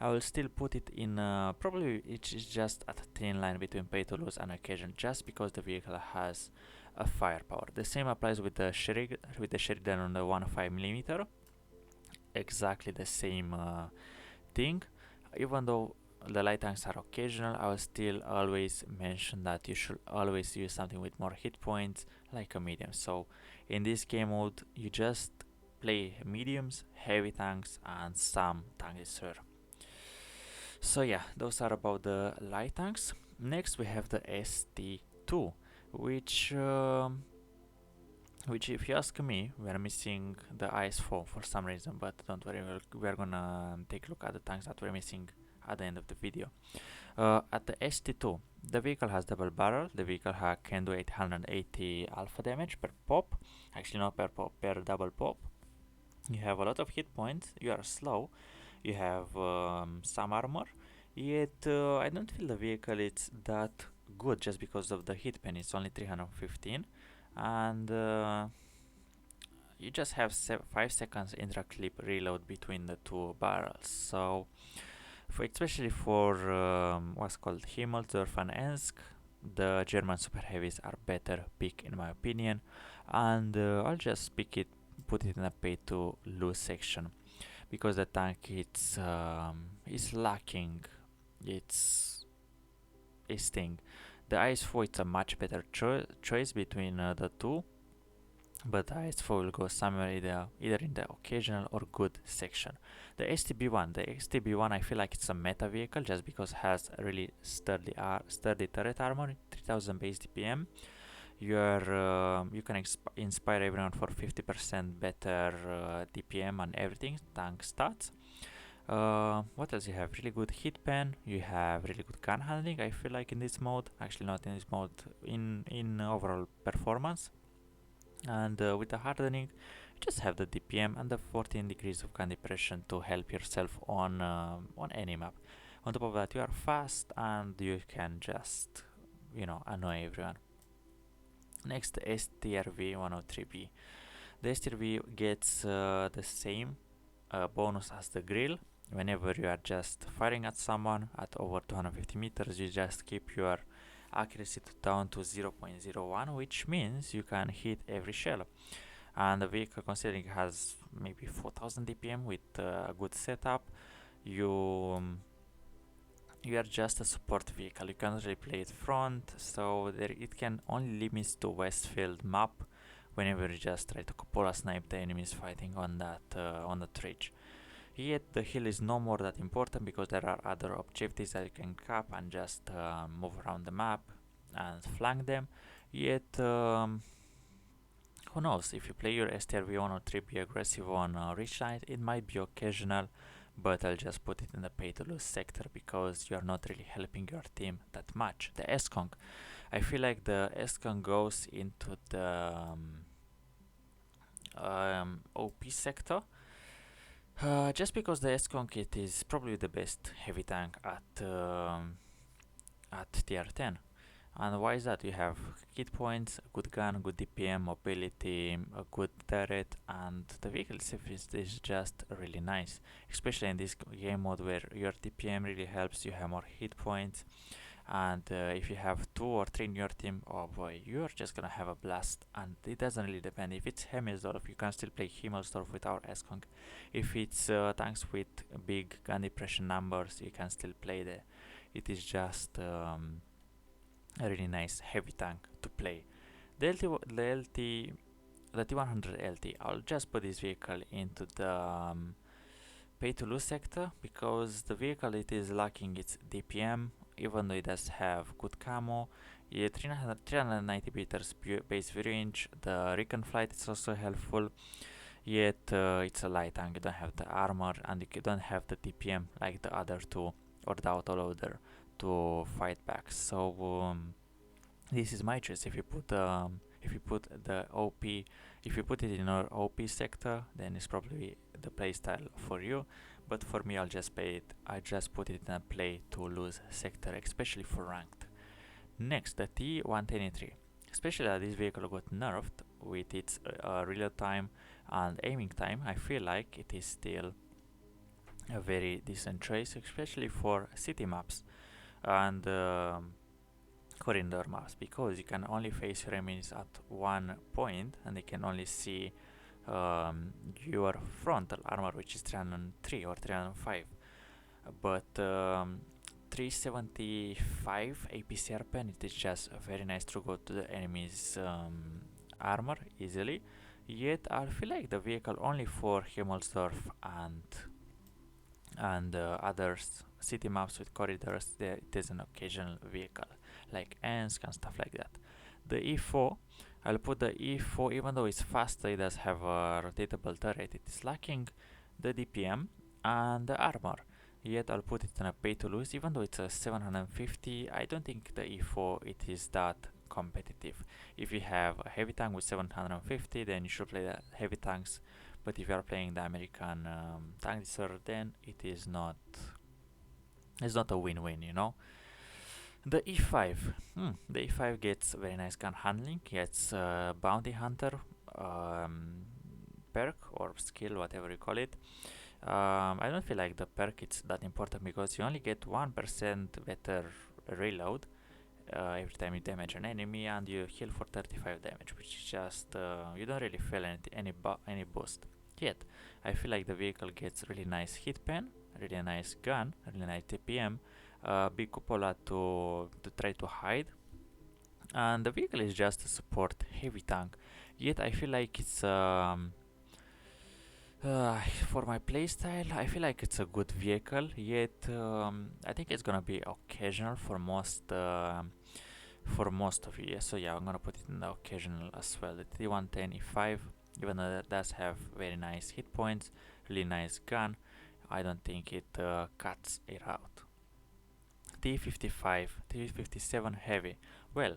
I will still put it in, probably it's just at a thin line between pay to lose and occasion, just because the vehicle has a firepower. The same applies with the Sheridan on the 1.5mm. Exactly the same thing. Even though the light tanks are occasional, I will still always mention that you should always use something with more hit points, like a medium. So in this game mode, you just play mediums, heavy tanks, and some tanks, sir. So yeah, those are about the light tanks. Next we have the ST2, which if you ask me, we are missing the IS-4 for some reason, but don't worry, we're gonna take a look at the tanks that we're missing at the end of the video. At the ST2, the vehicle has double barrel. The vehicle can do 880 alpha damage per pop, actually not per pop, per double pop. You have a lot of hit points, you are slow, you have some armor, yet I don't feel the vehicle is that good just because of the hit pen. It's only 315, and you just have 5 seconds intra-clip reload between the two barrels. So especially for what's called Himmelsdorf and Ensk, the German super heavies are better pick in my opinion, and I'll just put it in a pay to lose section, because the tank is lacking its thing. The IS-4 is a much better choice between the two, but the IS-4 will go somewhere either in the occasional or good section. The STB1 I feel like it's a meta vehicle just because it has a really sturdy turret armor, 3000 base DPM. You can inspire everyone for 50% better DPM and everything, tank stats. What else you have? Really good hit pen, you have really good gun handling, I feel like in this mode, actually not in this mode, in overall performance. And with the hardening, you just have the DPM and the 14 degrees of gun depression to help yourself on any map. On top of that, you are fast and you can just, annoy everyone. Next, STRV 103B. The STRV gets the same bonus as the grill. Whenever you are just firing at someone at over 250 meters, you just keep your accuracy down to 0.01, which means you can hit every shell. And the vehicle, considering it has maybe 4000 DPM with a good setup, you are just a support vehicle. You cannot really play it front, so it can only limit to Westfield map whenever you just try to cupola snipe the enemies fighting on that ridge. Yet the hill is no more that important because there are other objectives that you can cap and just move around the map and flank them. Yet who knows, if you play your STRV1 or 3, be aggressive on ridge line, it might be occasional, but I'll just put it in the pay to lose sector because you're not really helping your team that much. The S-conq, I feel like the S-conq goes into the OP sector, just because the S-conq, it is probably the best heavy tank at tier 10. And why is that? You have hit points, a good gun, good DPM, mobility, a good turret, and the vehicle itself is just really nice. Especially in this game mode where your DPM really helps, you have more hit points, and if you have 2 or 3 in your team, oh boy, you're just gonna have a blast. And it doesn't really depend. If it's Himmelsdorf, you can still play Himmelsdorf with our S-conq. If it's tanks with big gun depression numbers, you can still play there. It is just a really nice heavy tank to play. The T100 LT, I'll just put this vehicle into the pay to lose sector because the vehicle, it is lacking its DPM, even though it does have good camo. 390 meters base range. The recon flight is also helpful, yet it's a light tank. You don't have the armor and you don't have the DPM like the other two or the autoloader to fight back. So this is my choice. If you put the OP, if you put it in our OP sector, then it's probably the playstyle for you. But for me, I just put it in a play to lose sector, especially for ranked. Next, the T123. especially that this vehicle got nerfed with its reload time and aiming time. I feel like it is still a very decent choice, especially for city maps and corridor maps, because you can only face your enemies at one point and they can only see your frontal armor, which is 303 or 305. But 375 APCR pen, it is just very nice to go to the enemy's armor easily. Yet I feel like the vehicle only for Himmelsdorf and other city maps with corridors, there it is an occasional vehicle like S-conq and stuff like that. The E4, I'll put the E4, even though it's faster, it does have a rotatable turret, it is lacking the DPM and the armor. Yet I'll put it in a pay to lose, even though it's a 750. I don't think the E4 it is that competitive. If you have a heavy tank with 750, then you should play the heavy tanks. But if you are playing the American tank disorder, then it is not. It's not a win-win, you know. The E5, the E5 gets very nice gun handling, gets bounty hunter perk or skill, whatever you call it. I don't feel like the perk it's that important because you only get 1% better reload every time you damage an enemy, and you heal for 35 damage, which is just you don't really feel any boost. Yet I feel like the vehicle gets really nice hit pen, really nice gun, really nice TPM, big cupola to try to hide, and the vehicle is just a support heavy tank. Yet I feel like it's for my playstyle, I feel like it's a good vehicle. Yet I think it's gonna be occasional for most of you. Yeah, so yeah, I'm gonna put it in the occasional as well. The T110 E5, even though that does have very nice hit points, really nice gun, I don't think it cuts it out. T55, T57 heavy. Well,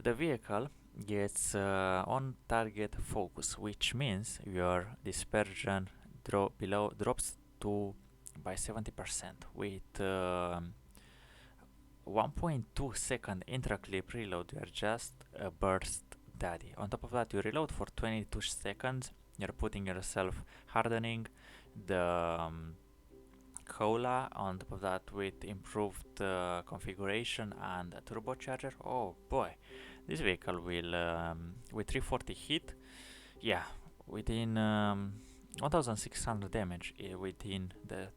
the vehicle gets on target focus, which means your dispersion drops to by 70% with 1.2 second intra-clip reload. You are just a burst daddy. On top of that, you reload for 22 seconds. You're putting yourself hardening the cola. On top of that, with improved configuration and a turbocharger. Oh boy, this vehicle will with 340 hit, yeah, within 1600 damage within the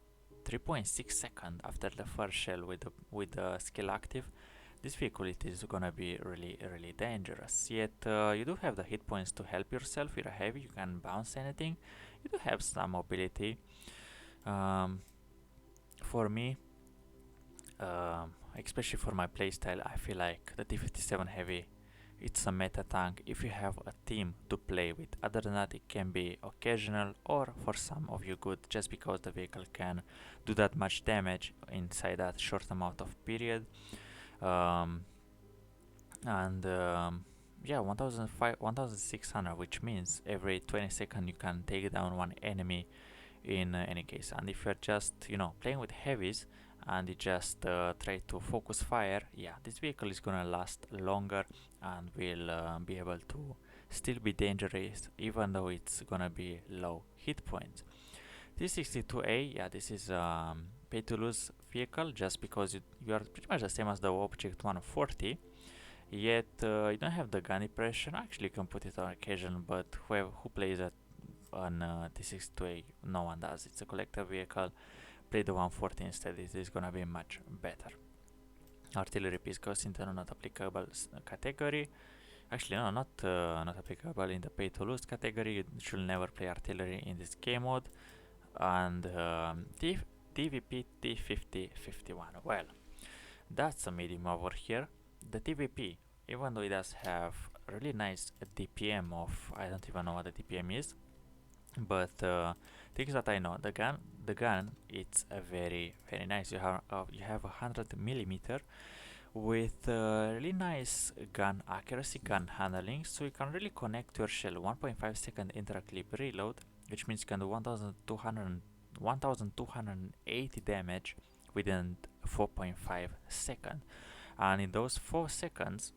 3.6 second after the first shell with the skill active. This vehicle it is gonna be really dangerous. Yet you do have the hit points to help yourself. You're heavy, you can bounce anything. You do have some mobility. For me, especially for my playstyle, I feel like the T57 heavy, it's a meta tank if you have a team to play with. Other than that, it can be occasional, or for some of you good, just because the vehicle can do that much damage inside that short amount of period. Yeah, 1600, which means every 20 seconds you can take down one enemy in any case. And if you're just playing with heavies and you just try to focus fire, yeah, this vehicle is gonna last longer and will be able to still be dangerous even though it's gonna be low hit points. T62A, yeah, this is pay to lose vehicle just because you are pretty much the same as the Object 140, yet you don't have the gun depression. Actually, you can put it on occasion, but who plays it on T62A? No one does. It's a collector vehicle. Play the 140 instead. It is gonna be much better. Artillery piece goes into not applicable category. Actually, no, not applicable in the pay to lose category. You should never play artillery in this game mode. And TVP T5051. Well, that's a medium over here. The TVP, even though it does have really nice DPM of, I don't even know what the DPM is, but things that I know, the gun it's a very nice. You have 100mm with really nice gun accuracy, gun handling, so you can really connect your shell. 1.5 second intra-clip reload, which means you can do 1280 damage within 4.5 seconds. And in those 4 seconds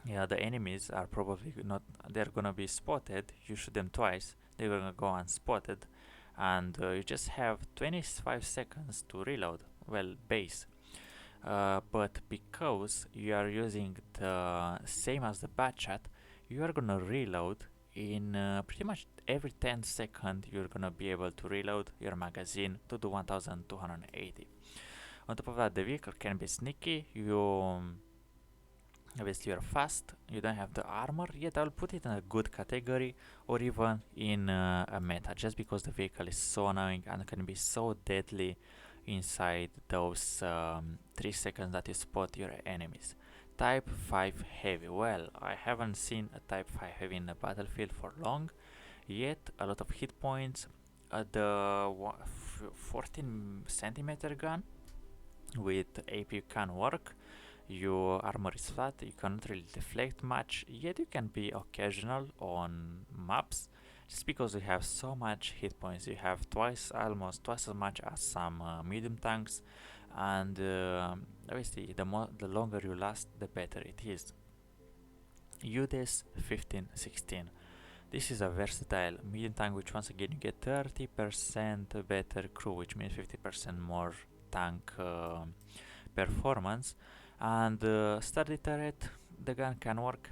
Yeah, the enemies are probably not, they're gonna be spotted. You shoot them twice, they're gonna go unspotted, and you just have 25 seconds to reload. Well, base. But because you are using the same as the bat chat, you are gonna reload in pretty much every 10 seconds. You're gonna be able to reload your magazine to do 1280. On top of that, the vehicle can be sneaky. Obviously you're fast, you don't have the armor, yet I'll put it in a good category, or even in a meta, just because the vehicle is so annoying and can be so deadly inside those 3 seconds that you spot your enemies. Type 5 heavy. Well, I haven't seen a type 5 heavy in the battlefield for long, yet a lot of hit points. The 14 centimeter gun with AP can work. Your armor is flat, you cannot really deflect much, yet you can be occasional on maps, just because you have so much hit points. You have almost twice as much as some medium tanks, and obviously the longer you last, the better it is. UDES 1516. This is a versatile medium tank, which once again you get 30% better crew, which means 50% more tank performance. And sturdy turret, the gun can work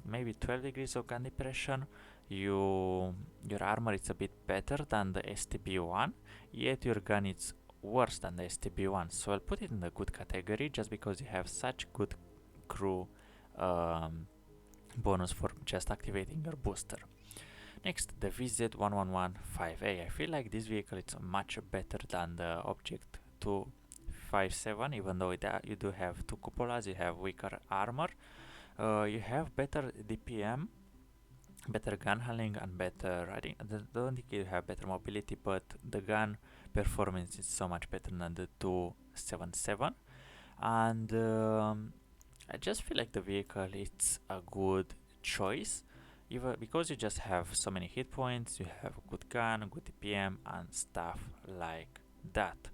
maybe 12 degrees of gun depression. Your armor is a bit better than the STB1, yet your gun is worse than the STB1. So I'll put it in the good category, just because you have such good crew bonus for just activating your booster. Next, the VZ1115A. I feel like this vehicle is much better than the Object 257, even though you do have two cupolas, you have weaker armor, you have better DPM, better gun handling, and better riding. I don't think you have better mobility, but the gun performance is so much better than the 277. And I just feel like the vehicle is a good choice, even because you just have so many hit points, you have a good gun, a good DPM, and stuff like that.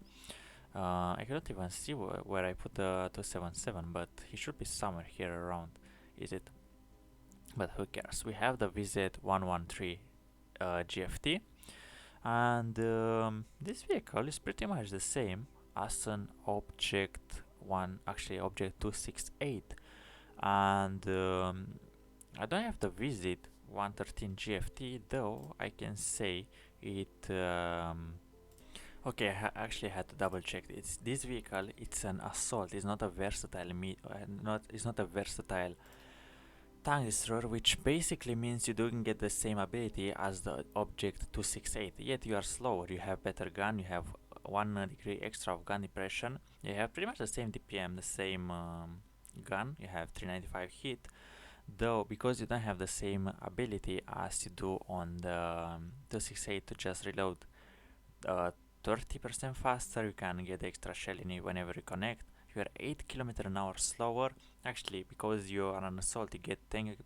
I cannot even see where I put the 277, but he should be somewhere here around. Is it? But who cares? We have the VZ113 GFT, and this vehicle is pretty much the same as an Object 268, and I don't have the Visit 113 GFT, though I can say it. Okay, I actually had to double check. This vehicle. It's an assault. It's not a versatile it's not a versatile tank destroyer, which basically means you don't get the same ability as the Object 268. Yet you are slower. You have better gun. You have 1 degree extra of gun depression. You have pretty much the same DPM, the same gun. You have 395 hit. Though, because you don't have the same ability as you do on the 268 to just reload 30% faster, you can get extra shell in it whenever you connect. You are 8 km an hour slower. Actually, because you are an assault, you get 10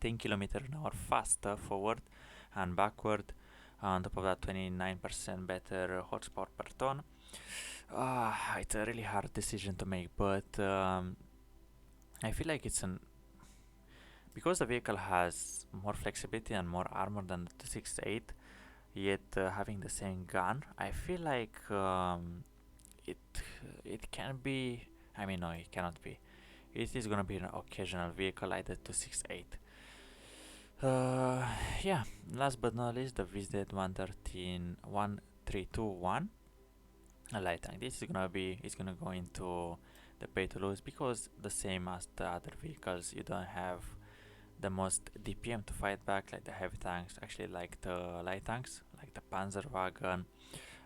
km an hour faster forward and backward. On top of that, 29% better horsepower per ton. It's a really hard decision to make, but I feel like because the vehicle has more flexibility and more armor than the 268, yet having the same gun, I feel like it can be. I mean, no, it cannot be. It is gonna be an occasional vehicle like the 268. Yeah. Last but not least, the VZ1321, a light tank. This is gonna go into the pay to lose, because the same as the other vehicles, you don't have the most DPM to fight back like the heavy tanks. Actually, like the light tanks, like the Panzer wagon,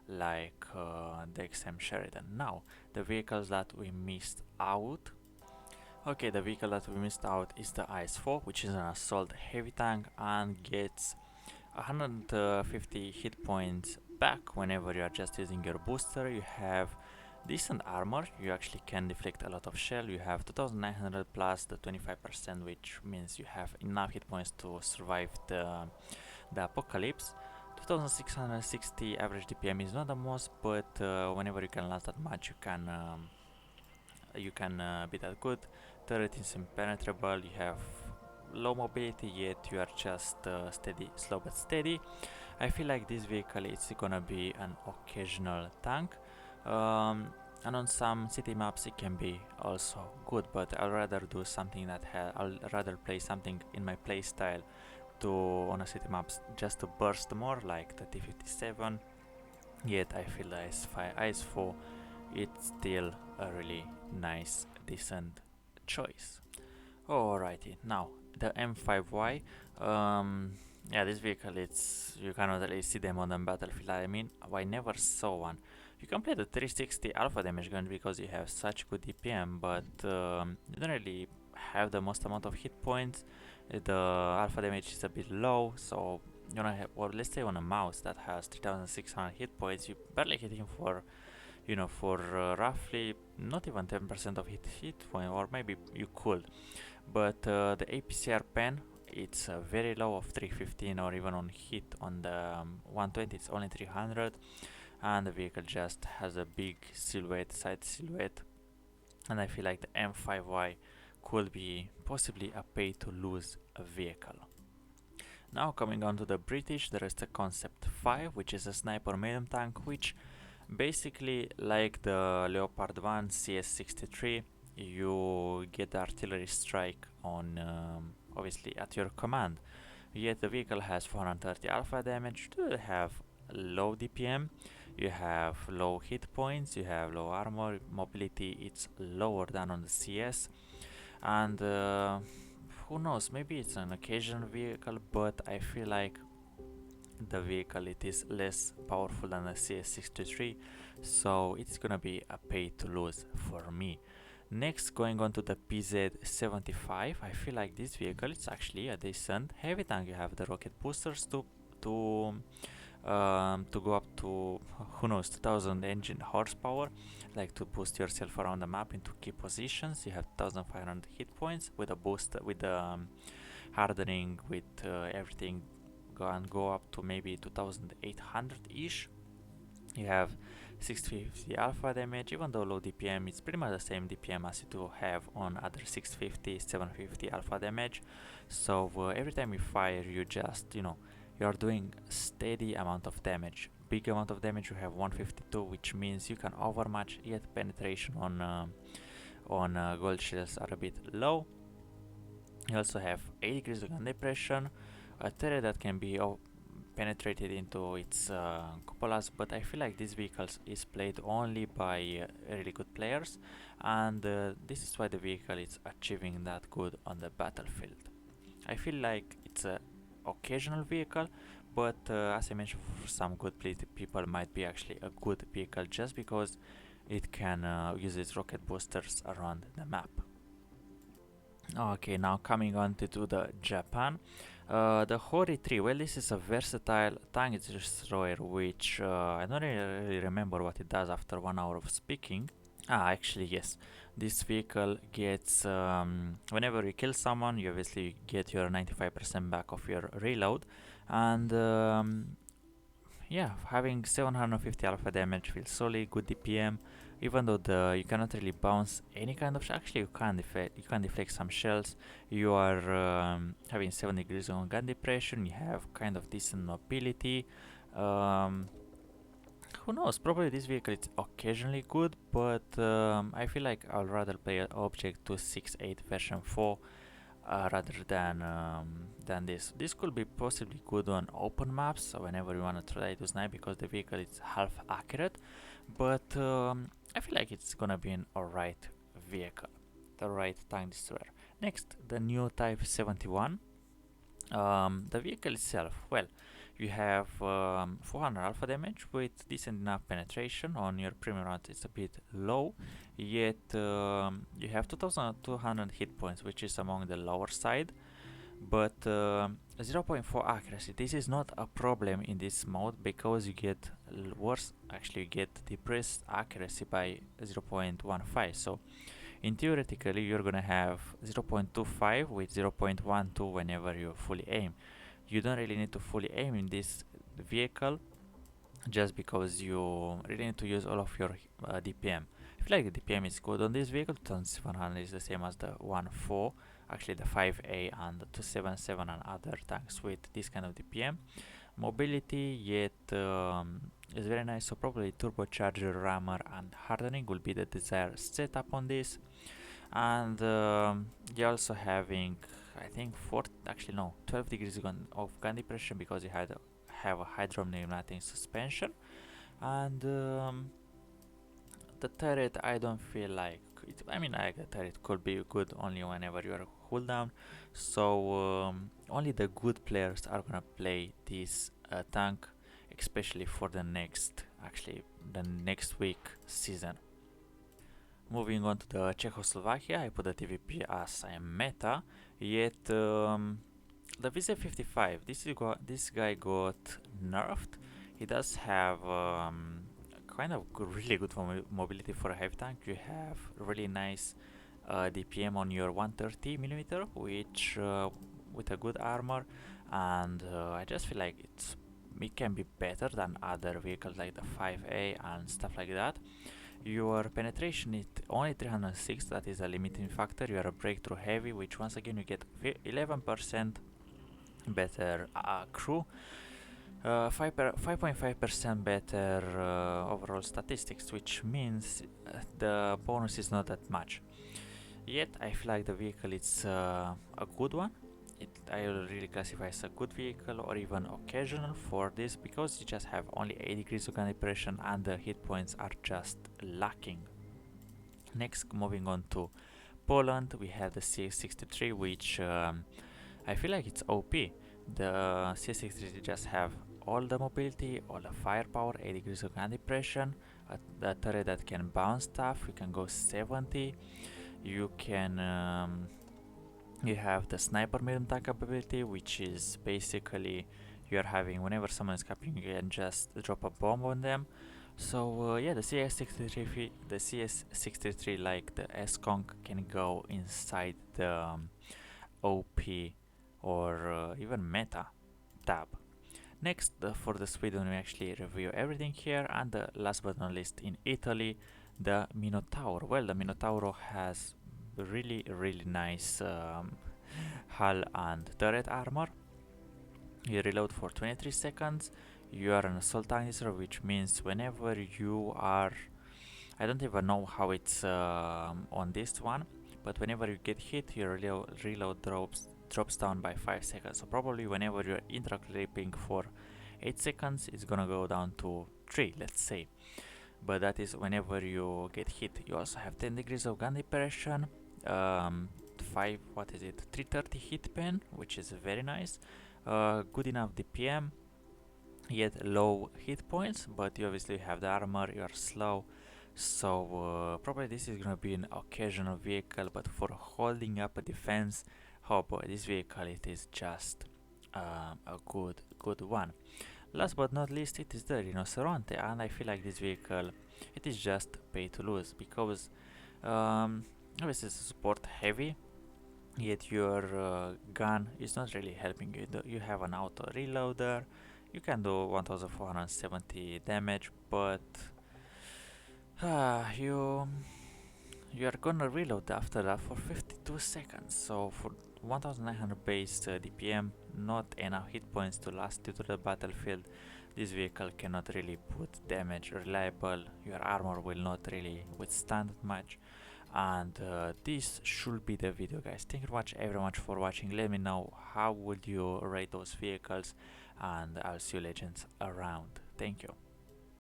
like the XM Sheridan. Now, the vehicles that we missed out. Okay, the vehicle that we missed out is the IS-4, which is an assault heavy tank and gets 150 hit points back whenever you are just using your booster. You have decent armor, you actually can deflect a lot of shell. You have 2900 plus the 25%, which means you have enough hit points to survive the apocalypse. 2660 average DPM is not the most, but whenever you can last that much, you can be that good. turret is impenetrable, you have low mobility, yet you are just steady, slow but steady. I feel like this vehicle is gonna be an occasional tank, and on some city maps it can be also good, but I'll rather do something that I'll rather play something in my playstyle to on a city maps just to burst more, like the T57. Yet I feel the IS4 it's still a really nice, decent choice. Alrighty, now the M5Y. Yeah, this vehicle, you cannot really see them on the battlefield. I mean, I never saw one. You can play the 360 alpha damage gun because you have such good DPM, but you don't really have the most amount of hit points. The alpha damage is a bit low, so you know, or let's say on a mouse that has 3600 hit points, you barely hit him for, you know, for roughly not even 10% of hit point, or maybe you could. But the APCR pen, it's very low of 315, or even on hit on the 120 it's only 300, and the vehicle just has a big silhouette, side silhouette, and I feel like the M5Y could be possibly a pay to lose a vehicle. Now coming on to the British, there is the Concept 5, which is a sniper medium tank, which basically like the Leopard 1 CS63, you get the artillery strike on obviously at your command. Yet the vehicle has 430 alpha damage, you have low DPM, you have low hit points, you have low armor, mobility it's lower than on the CS, and who knows, maybe it's an occasional vehicle, but I feel like the vehicle it is less powerful than the CS63, so it's gonna be a pay to lose for me. Next, going on to the PZ75, I feel like this vehicle is actually a decent heavy tank. You have the rocket boosters to go up to, who knows, 2000 engine horsepower, like to boost yourself around the map into key positions. You have 1500 hit points with a boost, with the hardening, with everything, go up to maybe 2800 ish. You have 650 alpha damage, even though low DPM, it's pretty much the same DPM as you do have on other 650, 750 alpha damage. So every time you fire, you just, you know, you're doing steady amount of damage. Big amount of damage, you have 152, which means you can overmatch, yet penetration on gold shells are a bit low. You also have 8 degrees of gun depression, a turret that can be penetrated into its cupolas, but I feel like this vehicle is played only by really good players, and this is why the vehicle is achieving that good on the battlefield. I feel like it's a occasional vehicle, but as I mentioned, for some good people might be actually a good vehicle just because it can use its rocket boosters around the map. Okay, now coming on to the Japan. The Hori 3, well, this is a versatile tank destroyer, which I don't really remember what it does after 1 hour of speaking. Actually, yes. This vehicle gets, whenever you kill someone, you obviously get your 95% back of your reload. And yeah, having 750 alpha damage feels solid, good DPM. Even though you cannot really bounce any kind of actually you can deflect some shells. You are having 7 degrees on gun depression. You have kind of decent mobility. Who knows? Probably this vehicle is occasionally good, but I feel like I'll rather play an Object 268 version 4 rather than this. This could be possibly good on open maps, so whenever you want to try to snipe, because the vehicle is half accurate, but I feel like it's gonna be an alright vehicle, the right tank destroyer. Next, the new Type 71. The vehicle itself, well, you have 400 alpha damage with decent enough penetration. On your premium round it's a bit low, yet you have 2200 hit points, which is among the lower side, but 0.4 accuracy. This is not a problem in this mode because you get worse, actually you get decreased accuracy by 0.15. So in theoretically you're gonna have 0.25 with 0.12 whenever you fully aim. You don't really need to fully aim in this vehicle just because you really need to use all of your DPM. I feel like the DPM is good on this vehicle. 2700 is the same as the 1.4, actually the 5A and the 277 and other tanks with this kind of DPM. Mobility yet is very nice, so probably turbocharger, rammer and hardening will be the desired setup on this. And you're also having, I think, 12 degrees of gun depression because you have a hydro-pneumatic suspension. And the turret, I don't feel like it. I mean, like the turret could be good only whenever you are cool down. So only the good players are gonna play this tank, especially for the next week season. Moving on to the Czechoslovakia, I put the TVP as a meta. Yet the VZ55, this guy got nerfed. He does have kind of really good mobility for a heavy tank. You have really nice DPM on your 130mm, which with a good armor, and I just feel like it can be better than other vehicles like the 5A and stuff like that. Your penetration is only 306, that is a limiting factor. You are a breakthrough heavy, which once again you get 11% better crew, 5.5% better overall statistics, which means the bonus is not that much. Yet I feel like the vehicle is a good one. I will really classify as a good vehicle or even occasional for this, because you just have only 8 degrees of gun depression and the hit points are just lacking. Next, moving on to Poland, we have the CS63, which I feel like it's OP. The CS63 just have all the mobility, all the firepower, 8 degrees of gun depression, a turret that can bounce stuff. You can go 70. You can you have the sniper medium tank capability, which is basically you're having whenever someone is capping, you can just drop a bomb on them. So yeah, the CS63, like the S-conq, can go inside the OP or even meta tab. Next, for the Sweden, we actually review everything here, and last but not least, in Italy, the Minotauro. Well, the Minotauro has really nice hull and turret armor. You reload for 23 seconds. You are an assault tanker, which means whenever you are, I don't even know how it's on this one, but whenever you get hit, your reload drops down by 5 seconds. So probably whenever you're intra-clipping for 8 seconds, it's gonna go down to 3, let's say. But that is whenever you get hit. You also have 10 degrees of gun depression, 330 hit pen, which is very nice, good enough DPM, yet low hit points, but you obviously have the armor, you are slow, so probably this is gonna be an occasional vehicle, but for holding up a defense, oh boy, this vehicle, it is just a good one. Last but not least, it is the Rinoceronte, and I feel like this vehicle, it is just pay to lose, because obviously it's support heavy, yet your gun is not really helping you. You have an auto reloader, you can do 1470 damage, but you are gonna reload after that for 52 seconds. So for 1900 base DPM, not enough hit points to last you to the battlefield. This vehicle cannot really put damage reliable. Your armor will not really withstand much. And this should be the video, guys. Thank you very much for watching. Let me know how would you rate those vehicles, and I'll see you legends around. Thank you.